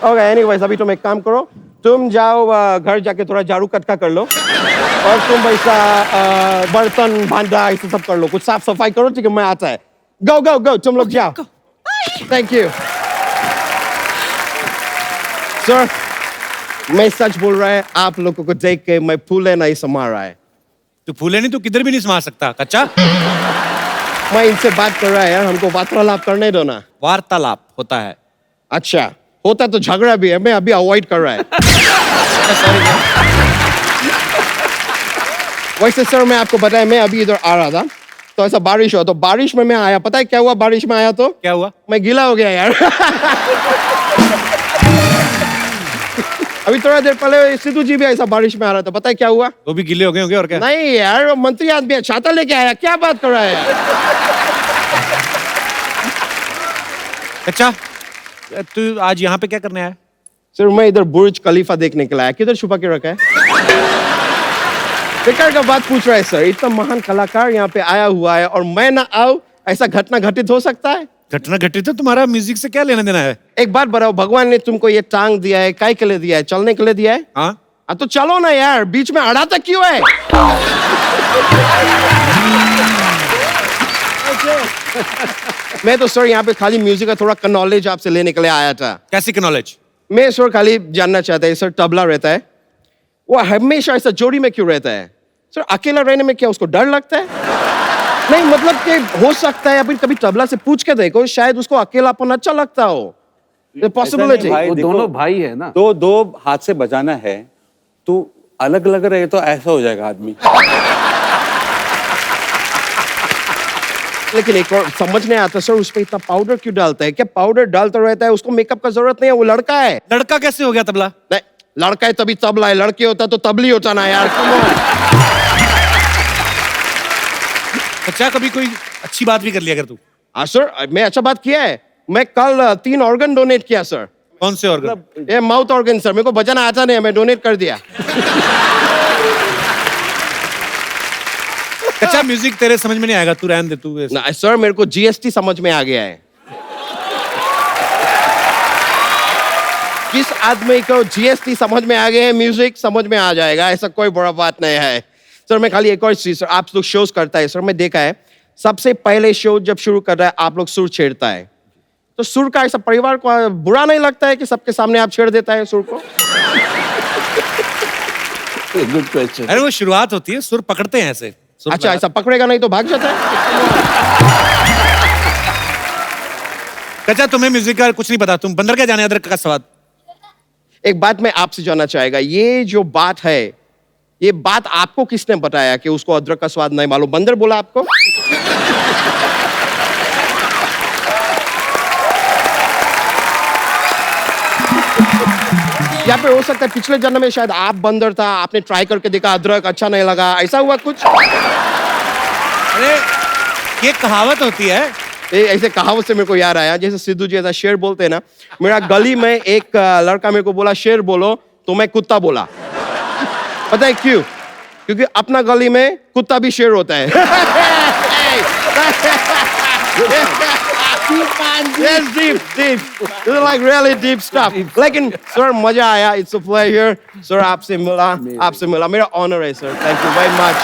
ओके, एनीवेज अभी तुम एक काम करो, तुम जाओ घर जाके थोड़ा झाड़ू कटका कर लो, और तुम ऐसा बर्तन भांडा ऐसा सब कर लो, कुछ साफ सफाई करो, ठीक है? मैं आता है। गो, तुम लोग जाओ। Thank you sir. मैं सच बोल रहा है, आप लोगों को देख के मैं फूले नहीं समा रहा है। तो फूले नहीं तो किधर भी नहीं समा सकता कच्चा। मैं इनसे बात कर रहा है यार, हमको वार्तालाप करने दो ना। वार्तालाप होता है। अच्छा, होता तो झगड़ा भी है, मैं अभी अवॉइड कर रहा है। वैसे सर मैं आपको बताया, मैं अभी इधर आ रहा था तो ऐसा बारिश हुआ, तो बारिश में मैं आया। पता है क्या हुआ बारिश में आया तो? क्या हुआ? मैं गीला हो गया यार। अभी थोड़ा देर पहले सिद्धू जी भी ऐसा बारिश में आ रहा था, पता है क्या हुआ? वो भी गीले हो गए होंगे और क्या? नहीं यार, वो मंत्री आदमी है, छाता लेके आया, क्या बात कर रहा है यार? अच्छा, तू आज यहाँ पे क्या करने आया? सर मैं इधर बुर्ज खलीफा देखने के लिए आया। किधर छुपा के रखा है? बेकार का बात पूछ रहा है सर, इतना महान कलाकार यहाँ पे आया हुआ है और मैं ना आऊं, ऐसा घटना घटित हो सकता है? घटना घटित है, तुम्हारा म्यूजिक से क्या लेना देना है? एक बात बताओ, भगवान ने तुमको ये टांग दिया है, काय के लिए दिया है? चलने के लिए दिया है? हाँ तो चलो ना यार, बीच में अड़ाता क्यों है? मैं तो सर यहाँ पे खाली म्यूजिक का थोड़ा नॉलेज आपसे लेने के लिए आया था। कैसी का नॉलेज? मैं सर खाली जानना चाहता है, सर तबला रहता है, वो हमेशा ऐसा जोड़ी में क्यों रहता है? सर अकेला रहने में क्या उसको डर लगता है? नहीं मतलब कि हो सकता है अभी कभी तबला से पूछ के देखो, शायद उसको अकेलापन अच्छा लगता हो। पॉसिबिलिटी। वो दोनों भाई है ना, तो 2 हाथ से बजाना है, तो अलग अलग रहे तो ऐसा हो जाएगा आदमी। लेकिन एक और समझ नहीं आता सर, उस पे इतना पाउडर क्यों डालता है? क्या पाउडर डालता रहता है? उसको मेकअप का जरूरत नहीं है, वो लड़का है। लड़का कैसे हो गया तबला? नहीं, लड़का है तभी तबला है, लड़की होता तो तबली होता ना यार। Come on। अच्छा, कभी कोई अच्छी बात भी कर लिया कर तू? हाँ सर, मैं अच्छा बात किया है। मैं कल 3 ऑर्गन डोनेट किया सर। कौन से ऑर्गन? ये माउथ ऑर्गन सर, मेरे को बजाना आता नहीं है, मैं डोनेट कर दिया। अच्छा, म्यूजिक तेरे समझ में नहीं आएगा, तू रहने दे तू। ना सर, मेरे को जीएसटी समझ में आ गया है। किस आदमी को जीएसटी समझ में आ गया है, म्यूजिक समझ में आ जाएगा, ऐसा कोई बड़ा बात नहीं है सर। मैं खाली एक और चीज सर, आप लोग शोज करता है सर, मैं देखा है सबसे पहले शो जब शुरू कर रहा है आप लोग सुर छेड़ता है, तो सुर का ऐसा परिवार को बुरा नहीं लगता है कि सबके सामने आप छेड़ देता है सुर को? Good question. अरे वो शुरुआत होती है, सुर पकड़ते हैं ऐसे। अच्छा, ऐसा पकड़ेगा नहीं तो भाग जाता है। अच्छा, तुम्हें म्यूजिक का कुछ नहीं पता, तुम बंदर क्या जाने अदरक का स्वाद। एक बात मैं आपसे जानना चाहेगा, ये जो बात है, ये बात आपको किसने बताया कि उसको अदरक का स्वाद नहीं मालूम? बंदर बोला आपको? या फिर हो सकता है पिछले जन्म में शायद आप बंदर था, आपने ट्राई करके देखा, अदरक अच्छा नहीं लगा, ऐसा हुआ कुछ? अरे ये कहावत होती है। ऐसे कहावत से मेरे को याद आया, जैसे सिद्धू जी ऐसा शेर बोलते हैं ना, मेरा गली में एक लड़का मेरे को बोला शेर बोलो, तो मैं कुत्ता बोला। पता है क्यों? क्योंकि अपना गली में कुत्ता भी शेर होता है। Yes, deep. This is like really deep stuff. लेकिन सर मजा आया, it's a pleasure. सर आपसे मिला, मेरा honor है sir. Thank you very much.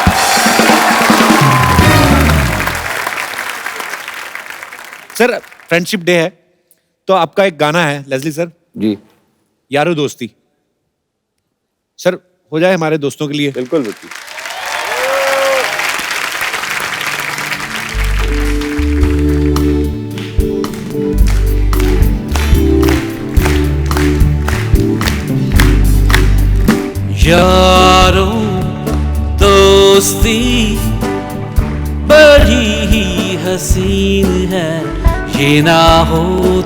Sir friendship day है, तो आपका एक गाना है लेस्ली सर। जी यारो दोस्ती। सर हो जाए हमारे दोस्तों के लिए। बिल्कुल बिल्कुल। यारो दोस्ती बड़ी ही हसीन है, ये ना हो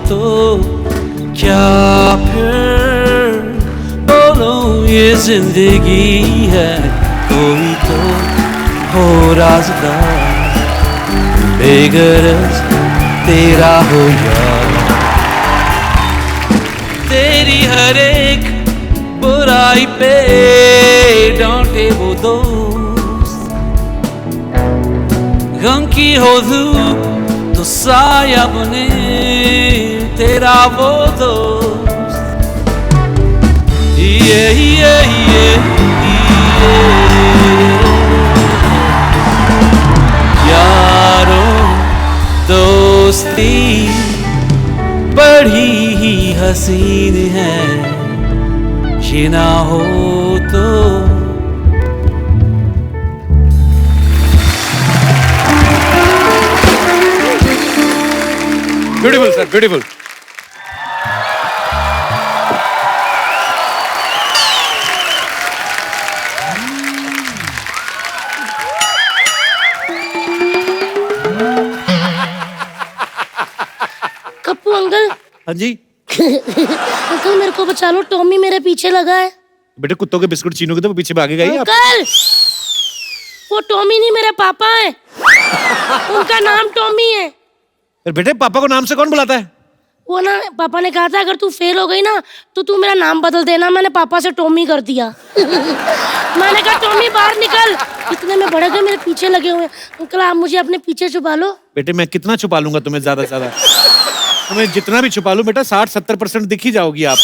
तो क्या फिर बोलो ये जिंदगी है। कोई तो हो राज़दार, बेगरज तेरा हो यार, तेरी हर एक बुराई पे डांटे वो दोस्त, गम की हो धूप तो साया बने तेरा वो दोस्त। यारो दोस्ती बड़ी ही हसीन है, ये ना हो तो beautiful sir, beautiful. Kappu uncle. हाँ जी अंकल मेरे को बचा लो, टॉमी मेरे पीछे लगा है। बेटे कुत्तों के बिस्कुट छीनोगे तो वो पीछे भागेगा ही। अंकल वो टॉमी नहीं, मेरे पापा है, उनका नाम टॉमी है। फिर बेटे पापा को नाम से कौन बुलाता है? वो ना पापा ने कहा था अगर तू फेल हो गई ना तो तू मेरा नाम बदल देना। मैंने पापा से टॉमी कर दिया। मैंने कहा टॉमी बाहर निकल, इतने में बड़े गए मेरे पीछे लगे हुए। अंकल आप मुझे अपने पीछे छुपा लो। बेटे मैं कितना छुपा लूंगा तुम्हें, ज्यादा से ज्यादा तुम्हें जितना भी छुपा लूं बेटा 60-70% दिख ही जाओगी आप।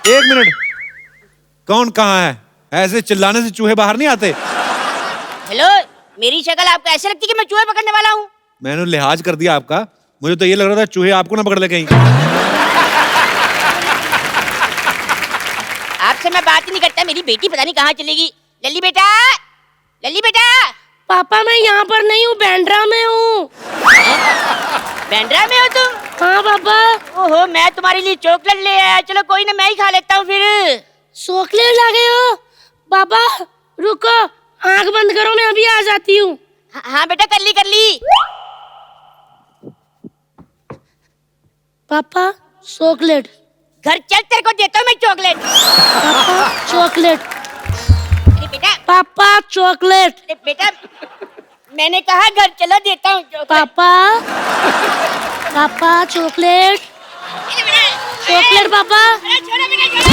एक मिनट, कौन कहाँ है? ऐसे चिल्लाने से चूहे बाहर नहीं आते। हेलो, मेरी शक्ल आपको ऐसे लगती कि मैं चूहे पकड़ने वाला हूँ? मैंने लिहाज कर दिया आपका, मुझे तो ये लग रहा था चूहे आपको ना पकड़ ले कहीं। आपसे मैं बात ही नहीं करता, मेरी बेटी पता नहीं कहाँ चलेगी। लल्ली बेटा, लल्ली बेटा। पापा मैं यहाँ पर नहीं हूँ, बैंड्रा में हूँ। बैंड्रा में हो तुम? हाँ पापा। ओहो, मैं तुम्हारे लिए चॉकलेट ले आया। चलो कोई ना, मैं ही खा लेता हूँ फिर। चॉकलेट ला गए हो? पापा रुको, आंख बंद करो, मैं अभी आ जाती हूँ। हाँ बेटा, कर ली। पापा चॉकलेट। घर चल, तेरे को देता हूँ मैं चॉकलेट। पापा चॉकलेट। अरे बेटा, पापा चॉकलेट। अरे बेटा, मैंने कहा घर चलो, देता हूँ चॉकलेट। पापा चॉकलेट। अरे बेटा, चॉकलेट पापा। अरे छोड़ो बेटा, छोड़ो।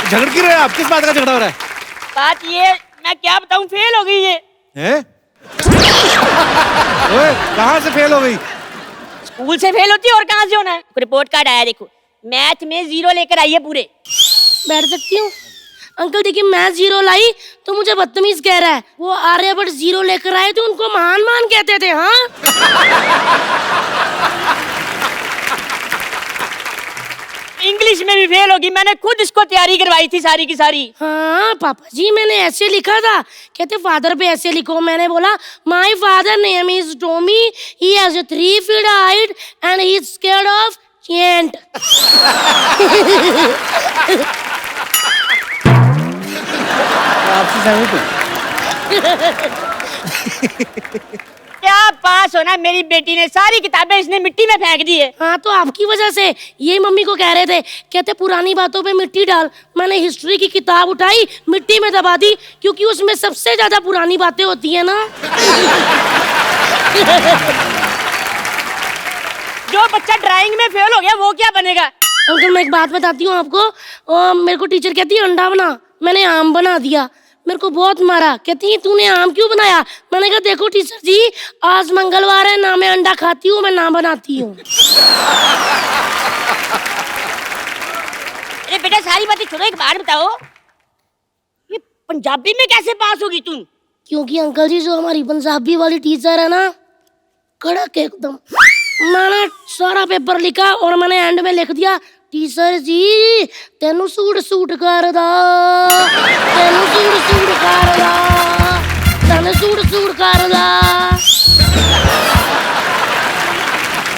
झगड़ क्यों रहे हैं आप? किस बात का झगड़ा हो रहा है? बात ये, मैं क्या बताऊँ, फेल हो गई ये। हैं? ओए, कहाँ से फेल हो गई? स्कूल से फेल होती है और कहाँ से होना है। रिपोर्ट कार्ड आया, देखो, मैथ में 0 लेकर आई है पूरे। बैठ सकती हूँ? अंकल देखिए, मैं 0 लाई तो मुझे बदतमीज कह रहा है। वो आर्यभट्ट 0 लेकर आए तो उनको महान कहते थे। हाँ इंग्लिश में भी फेल होगी, मैंने खुद इसको तैयारी करवाई थी सारी की सारी। हाँ पापा जी, मैंने ऐसे लिखा था। कहते फादर पे ऐसे लिखो। मैंने बोला my father name is Tommy, he has a 3 feet height and he is scared of giant. आपसे सहमत हूँ। क्या पास होना, मेरी बेटी ने सारी किताबें इसने मिट्टी में फेंक दी है। हाँ तो आपकी वजह से। ये मम्मी को कह रहे थे, कहते पुरानी बातों पे मिट्टी डाल। मैंने हिस्ट्री की किताब उठाई, मिट्टी में दबा दी, क्योंकि उसमें सबसे ज्यादा पुरानी बातें होती है ना। जो बच्चा ड्राइंग में फेल हो गया वो क्या बनेगा? अंकल मैं एक बात बताती हूँ आपको। मेरे को टीचर कहती है अंडा बना, मैंने आम बना दिया। मेरे को बहुत मारा, कहती है तूने आम क्यों बनाया? मैंने कहा देखो टीचर जी, आज मंगलवार है, ना मैं अंडा खाती हूँ, मैं ना बनाती हूँ। अरे बेटा, सारी बातें छोड़ो, एक बात बताओ, ये पंजाबी में कैसे पास होगी तुम? क्योंकि अंकल जी, जो हमारी पंजाबी वाली टीचर है ना, कड़क एकदम। मैंने सारा पेपर लिखा और मैंने एंड में लिख दिया, टीचर जी तेनू सूट सूट करदा, तेनू सूट सूट करदा, तेनू सूट सूट करदा।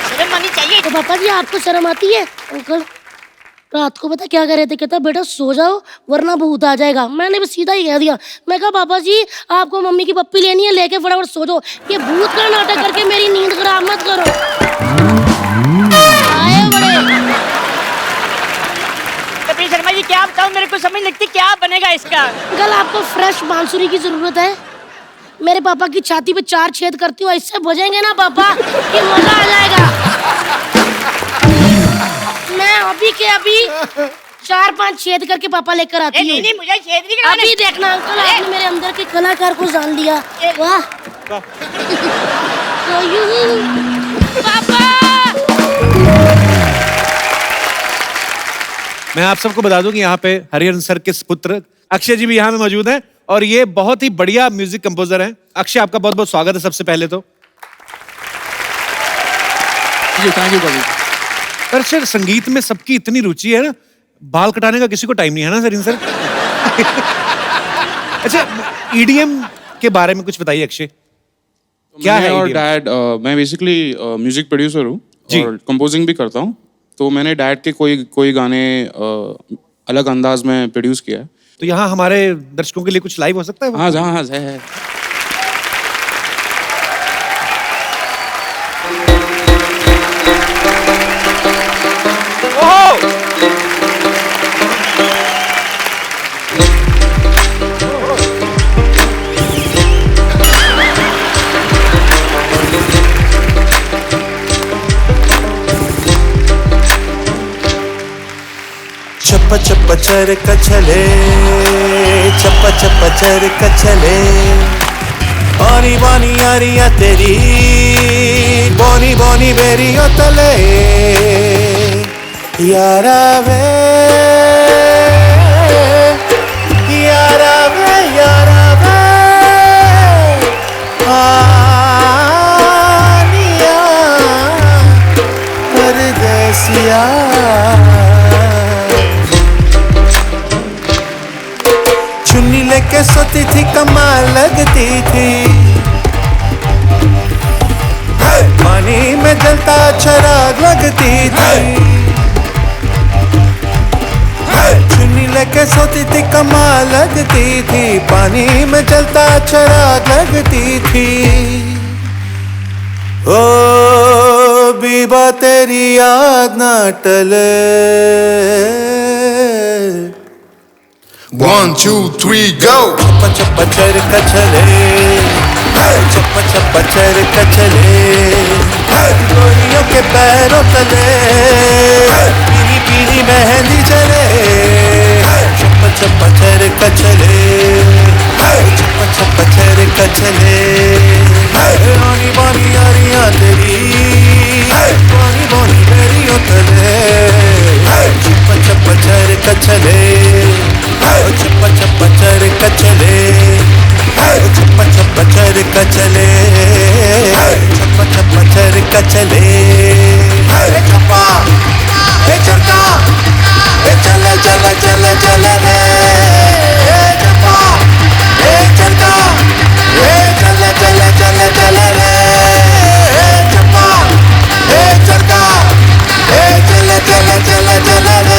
शर्म आनी चाहिए। तो पापा जी आपको शर्म आती है? अंकल रात को पता क्या कह रहे थे, कहता बेटा सो जाओ वरना भूत आ जाएगा। मैंने भी सीधा ही कह दिया, मैं कहा पापा जी आपको मम्मी की पप्पी लेनी है, लेके फटाफट सो जाओ, ये भूत का नाटक करके मेरी नींद खराब मत करो। आए बड़े। कपिल शर्मा जी, क्या बताऊं, मेरे को समझ लगती क्या बनेगा इसका। अंकल आपको फ्रेश बांसुरी की जरूरत है। मेरे पापा की छाती पे 4 छेद करती हूँ, इससे बजेंगे ना पापा कि मजा आ जाएगा। मैं अभी के अभी 4-5 छेद करके पापा लेकर आती हूँ। नहीं, मुझे छेद नहीं करवाने। अभी देखना अंकल, आपने मेरे अंदर के कलाकार को जान लिया। वाह पापा। मैं आप सबको बता दूं कि यहाँ पे हरिहरन सर के पुत्र अक्षय जी भी यहाँ में मौजूद हैं और ये बहुत ही बढ़िया म्यूजिक कंपोजर हैं। अक्षय, आपका बहुत बहुत स्वागत है सबसे पहले तो। थैंक यू कभी। पर सर, संगीत में सबकी इतनी रुचि है ना, बाल कटाने का किसी को टाइम नहीं है ना सर, सर। अच्छा, ईडीएम के बारे में कुछ बताइए अक्षय, क्या है और EDM? डैड, मैं बेसिकली म्यूजिक प्रोड्यूसर हूँ और कंपोजिंग भी करता हूँ। तो मैंने डैड के कोई गाने अलग अंदाज में प्रोड्यूस किया है। तो यहाँ हमारे दर्शकों के लिए कुछ लाइव हो सकता है? हाँ हाँ है। चप्पा चप्पा चर कचले, चप्पा चप्पा चर कचले, बोनी बोनी यारिया तेरी, बोनी बोनी बेरियो तले, यारा वे, यारा वे, यारा वे, आनिया परदेसिया। चुन्नी लेके सोती थी, कमाल लगती थी, पानी में जलता चराग लगती थी। चुन्नी लेके सोती थी कमाल लगती थी, पानी में जलता चराग लगती थी। ओ बीबा तेरी याद ना टले। 1 2 3 go। चप्पा चप्पा चर कचले, चप्पा चप्पा चर कचले, गोरियों के पैरों तले पीली पीली मेहंदी चले। चप्पा चप्पा चर कचले, चप्पा चप्पा चर कचले, रोनी बोनी यारियां तेरी, बोनी बोनी मेरियों तले। चप्पा चप्पा चर कचले, चप्पा चप्पा चर कचले, चप्पा चप्पा चर कचले, चप्पा चप्पा चर कचले। चप्पा चरका चले चले चले चले रे। चप्पा चरका चले चले चले चले रे। चप्पा चरका चले चले चले चले रे।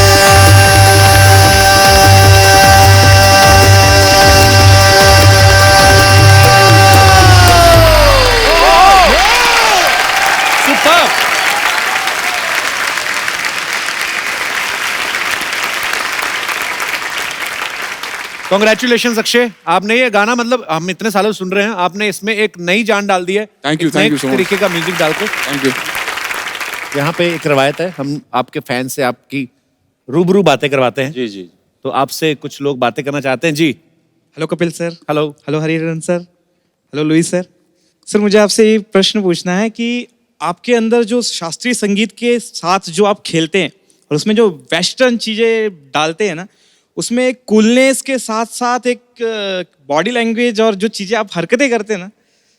कॉन्ग्रेचुलेशन अक्षय, आपने ये गाना मतलब हम इतने सालों से सुन रहे हैं, आपने इसमें एक नई जान डाल दी है। थैंक यू एक नए so much। तरीके का म्यूजिक डाल के। Thank you. यहाँ पे एक रवायत है, हम आपके फैन से आपकी रूबरू बातें करवाते हैं। जी जी। तो आपसे कुछ लोग बातें करना चाहते हैं। जी hello Kapil sir. Hello. Hello Hariharan sir. Hello Louis sir. Sir मुझे आपसे ये प्रश्न पूछना है कि आपके अंदर जो शास्त्रीय संगीत के साथ जो आप खेलते हैं और उसमें जो वेस्टर्न चीज़ें डालते हैं ना, उसमें एक कूलनेस के साथ साथ एक बॉडी लैंग्वेज और जो चीज़ें आप हरकतें करते हैं ना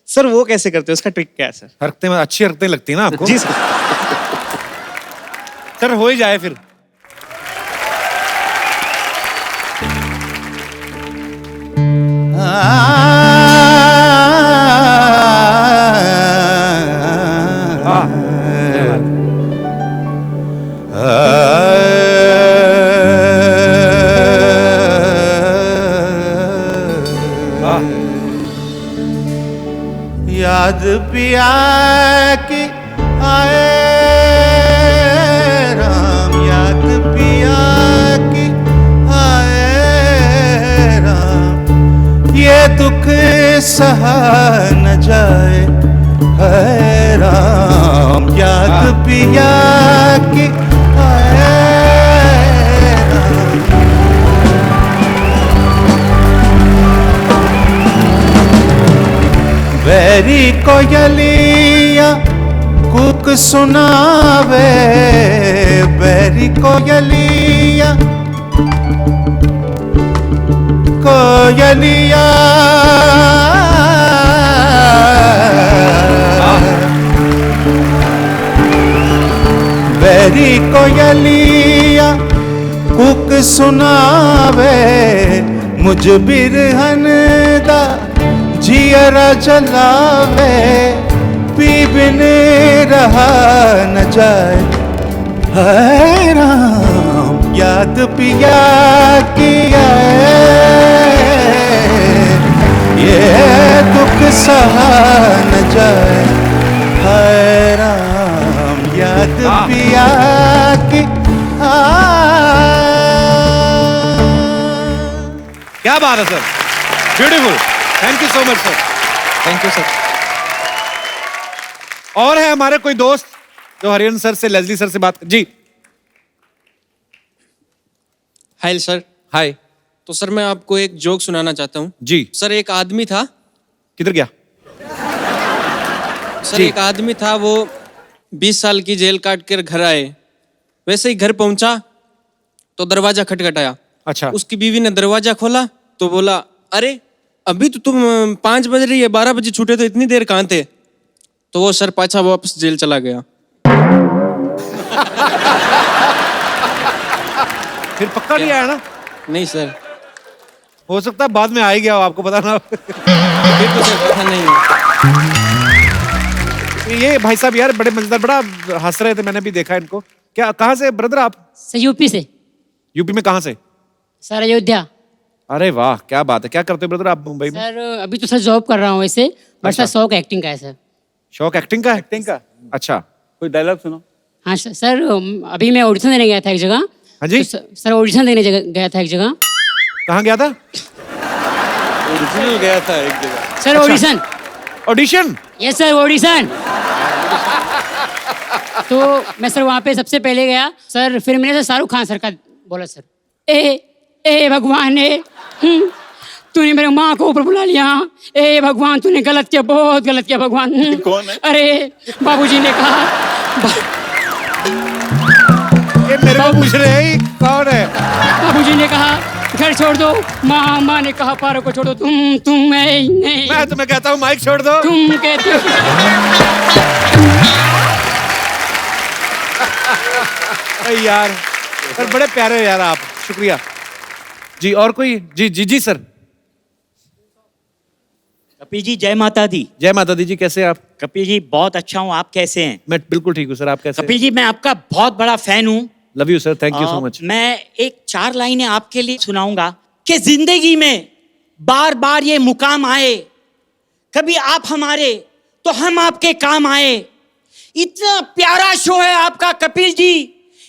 सर, वो कैसे करते हैं? उसका ट्रिक क्या है सर? हरकतें में अच्छी हरकतें लगती है ना आपको? जी सर। सर हो ही जाए फिर। याद पिया की आए राम, याद पिया की आए राम, ये दुख सहा न जाए है राम। याद पिया की आए राम। बैरी कोयलिया कुक सुनावे, बैरी कोयलिया कोयलिया बैरी कोयलिया कुक सुनावे, मुझ बिरहन दा जियरा जलावे, पी बिन रहा न जाए है राम। याद पिया किया ये दुख सहा न जाए है राम। याद पिया की क्या बात है sir, beautiful. Thank you so much sir. Thank you sir. और है हमारे कोई दोस्त जो हरिहरन सर से, लेस्ली सर से बात कर? जी हाय सर। हाय। तो सर मैं आपको एक जोक सुनाना चाहता हूँ। जी सर एक आदमी था। किधर गया? सर एक आदमी था, वो 20 साल की जेल काट कर घर आए, वैसे ही घर पहुंचा तो दरवाजा खटखटाया। अच्छा। उसकी बीवी ने दरवाजा खोला तो बोला, अरे अभी तो तुम 5 बज रही है, 12 बजे छूटे तो इतनी देर कहाँ थे? तो वो सर पाछा वापस जेल चला गया। फिर पक्का नहीं आया ना? नहीं सर। हो सकता है बाद में आ ही गया हो, आपको पता ना। फिर तो सर पता नहीं। ये भाई साहब यार बड़े मजेदार, बड़ा हंस रहे थे, मैंने भी देखा इनको। क्या, कहाँ से ब्रदर आप? सर यूपी से। यूपी में कहाँ से? सर अयोध्या। अरे वाह, क्या बात है। क्या करते हो ब्रदर आप मुंबई में? सर अभी तो सर जॉब कर रहा हूँ वैसे, बट सर शौक एक्टिंग का है सर। शौक एक्टिंग का? एक्टिंग का, अच्छा। कोई डायलॉग सुनो। हाँ सर, अभी मैं ऑडिशन देने गया था एक जगह। हाँ जी? तो सर ऑडिशन देने गया था एक जगह। कहाँ गया था? ओरिजिनल गया था एक जगह। Sir audition. Audition? Yes sir, audition. तो मैं सर वहाँ पे सबसे पहले गया सर, फिर मैंने सर शाहरुख खान सर का बोला सर, ए भगवान तूने मेरे माँ को ऊपर बुला लिया। ए भगवान तूने गलत किया, बहुत गलत किया भगवान। कौन है? अरे बाबूजी ने कहा, ये मेरे को पूछ रहे हैं कौन है? बाबूजी ने कहा घर छोड़ दो। माँ ने कहा पारो को छोड़ दो। तुम नहीं। मैं तुम्हें कहता हूँ माइक छोड़ दो। तुम कहते हो। यार सर बड़े प्यारे हो यार आप, शुक्रिया जी। और कोई? जी जी जी सर। कपिल जी जय माता दी। जय माता दी जी, कैसे हैं आप? कपिल जी बहुत अच्छा हूँ, आप कैसे हैं? मैं बिल्कुल ठीक हूँ सर, आप कैसे? कपिल जी मैं आपका बहुत बड़ा फैन हूँ। Love you sir, thank you so much. मैं एक 4 लाइनें आपके लिए सुनाऊंगा कि जिंदगी में बार बार ये मुकाम आए, कभी आप हमारे तो हम आपके काम आए। इतना प्यारा शो है आपका कपिल जी,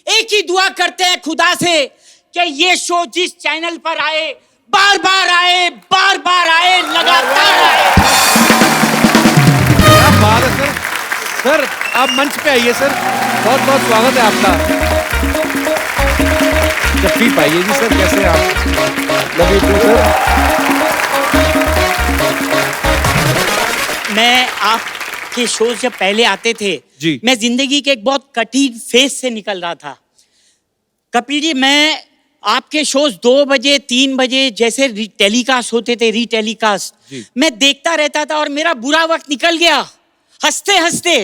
एक ही दुआ करते हैं खुदा से कि ये शो जिस चैनल पर आए बार बार आए, बार बार आए, लगातार आए। क्या बात है सर। सर आप मंच पे आइए सर, बहुत बहुत स्वागत है आपका। तशरीफ आइए जी सर, कैसे हैं आप? Love you too sir. मैं आपके शोज जब पहले आते थे जी, मैं जिंदगी के एक बहुत कठिन फेज से निकल रहा था। कपिल जी मैं आपके शोज 2 बजे 3 बजे जैसे टेलीकास्ट होते थे, रीटेलीकास्ट, मैं देखता रहता था और मेरा बुरा वक्त निकल गया हंसते हंसते।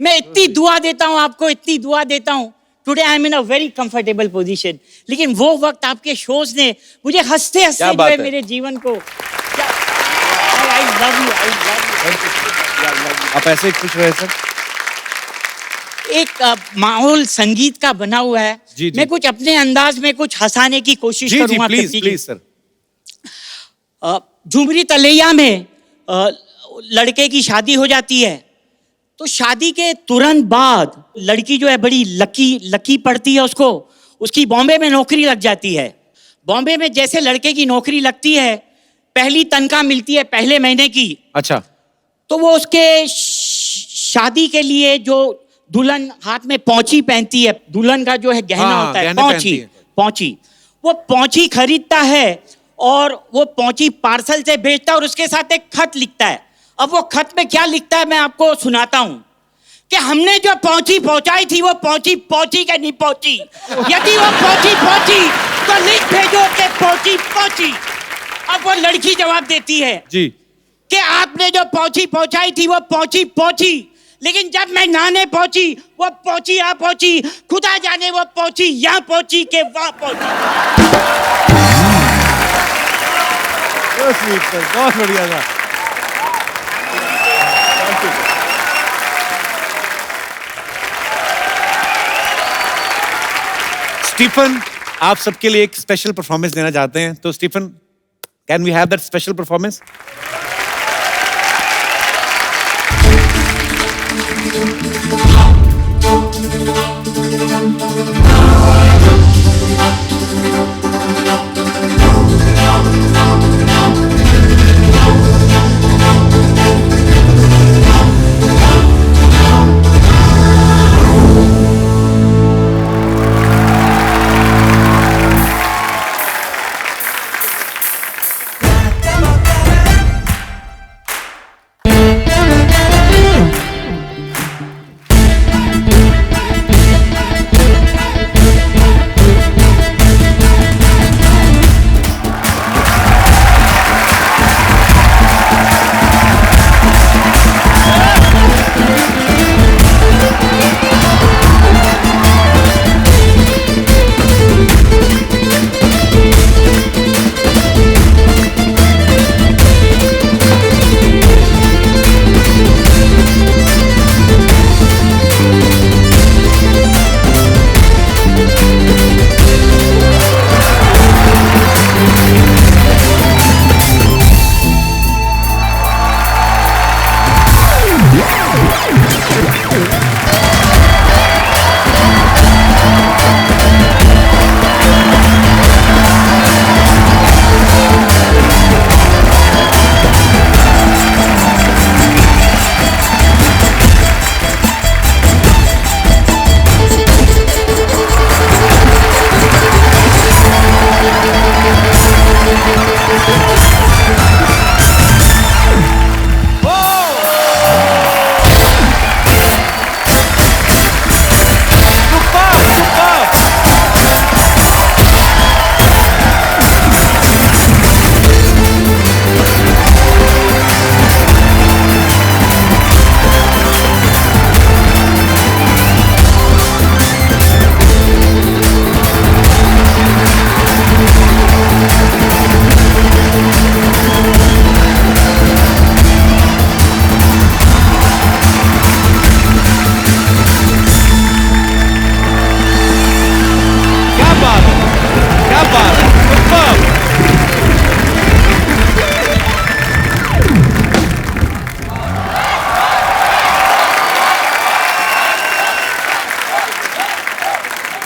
मैं इतनी दुआ देता हूँ आपको, इतनी दुआ देता हूँ। Today I am in a very comfortable position, लेकिन वो वक्त आपके शोज ने मुझे हंसते हंसते जो है मेरे जीवन को। I love you, I love you. आप ऐसे खुश रहे सर। एक माहौल संगीत का बना हुआ है। जी, मैं कुछ अपने अंदाज में कुछ हंसाने की कोशिश करूंगा। Please sir. झुमरी तलैया में लड़के की शादी हो जाती है, तो शादी के तुरंत बाद लड़की जो है बड़ी लकी पड़ती है उसको, उसकी बॉम्बे में नौकरी लग जाती है। बॉम्बे में जैसे लड़के की नौकरी लगती है, पहली तनख्वाह मिलती है पहले महीने की। अच्छा। तो वो उसके शादी के लिए जो दुल्हन हाथ में पौंची पहनती है, दुल्हन का जो है गहना होता है, पौंची, वो पौंची खरीदता है और वो पौंची पार्सल से भेजता है और उसके साथ एक खत लिखता है। अब वो खत में क्या लिखता है मैं आपको सुनाता हूं कि हमने जो पौंची पहुंचाई थी वो पौंची के नहीं पहुंची। यदि वो पहुंची तो लिख भेजो कि पहुंची। अब वो लड़की जवाब देती है जी कि आपने जो पौंची पहुंचाई थी वो पहुंची, लेकिन जब मैं नहाने पहुंची वो पहुंची यहाँ पहुंची, खुदा जाने वो पहुंची यहाँ पहुंची के वहां पहुंची। बहुत बढ़िया था। स्टीफन आप सबके लिए एक स्पेशल परफॉर्मेंस देना चाहते हैं, तो Stephen can we have that special performance?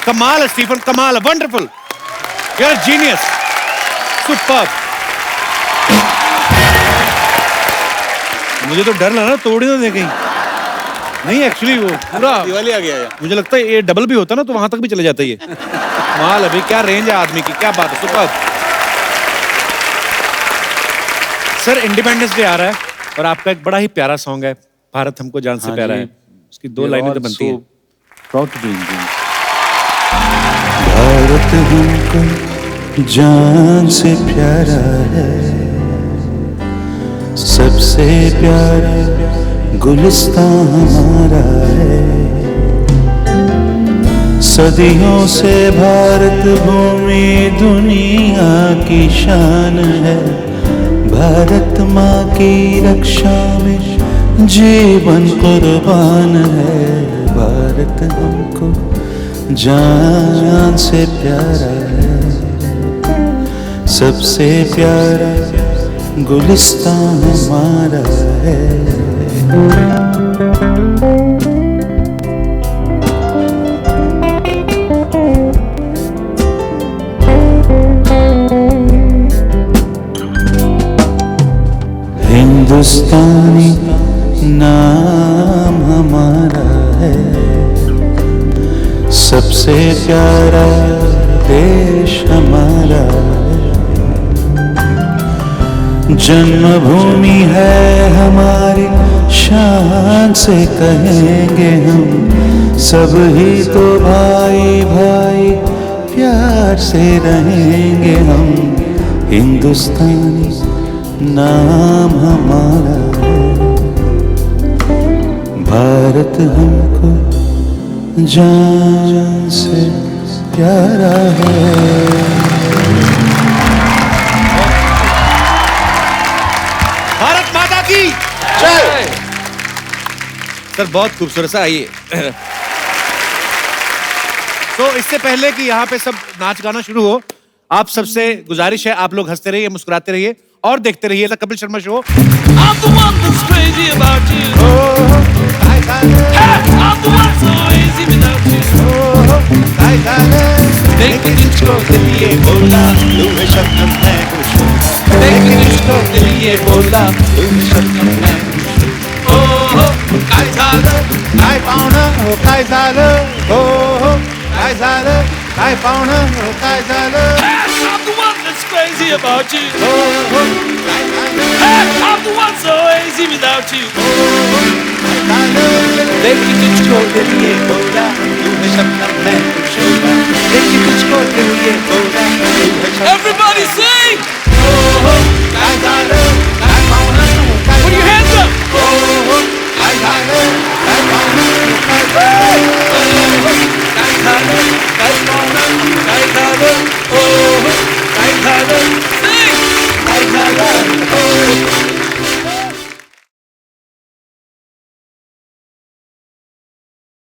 कमाल है स्टीफन, कमाल है, wonderful, you are genius, superb. मुझे तो डर लगा तोड़ ही ना दे कहीं। नहीं एक्चुअली वो पूरा दिवाली आ गया यार। मुझे लगता है ये डबल भी होता ना तो वहां तक भी चले जाता है ये। कमाल है भाई, क्या रेंज है आदमी की, क्या बात है, सुपर्ब। सर इंडिपेंडेंस डे आ रहा है और आपका एक बड़ा ही प्यारा सॉन्ग है, भारत हमको जान से प्यारा है, उसकी 2 लाइनें तो बनती है। Proud to be Indian. Bharat हमको जान से प्यारा है, सबसे प्यारा गुलिस्तान हमारा है। सदियों से भारत भूमि दुनिया की शान है, भारत माँ की रक्षा में जीवन कुर्बान है। भारत हमको जान से प्यारा है, सबसे प्यारा गुलिस्तान हमारा है। हिंदुस्तानी नाम हमारा है, सबसे प्यारा देश हमारा है। जन्मभूमि है हमारी, शान से कहेंगे हम, सब ही तो भाई भाई प्यार से रहेंगे हम। हिंदुस्तानी नाम हमारा है, भारत हमको जान से प्यारा है। भारत माता की जय। सर बहुत खूबसूरत सा, आइए। तो इससे पहले कि यहाँ पे सब नाच गाना शुरू हो, आप सबसे गुजारिश है आप लोग हंसते रहिए, मुस्कुराते रहिए और देखते रहिए the Kapil Sharma show. I'm the one that's crazy about you. Hey, I'm the one so easy without you. लेकिन इसको दिल ये बोला तुम्हें शब्द मैं खुश हूँ, लेकिन इसको दिल ये बोला तुम्हें शब्द मैं खुश हूँ। ओहो काय झालं काय पाहुणं काय झालं, ओहो काय झालं काय पाहुणं काय झालं। I'm the one that's crazy about you. Hey, I'm the one so easy without you. लेकिन तुझको दिल ये बोला तुम्हें शब्द मैं खुश हूँ, लेकिन तुझको दिल ये बोला तुम्हें शब्द। Everybody sing. ओहो काय झालं काय पाहुणं काय झालं। Put your hands up. ओहो काय झालं काय पाहुणं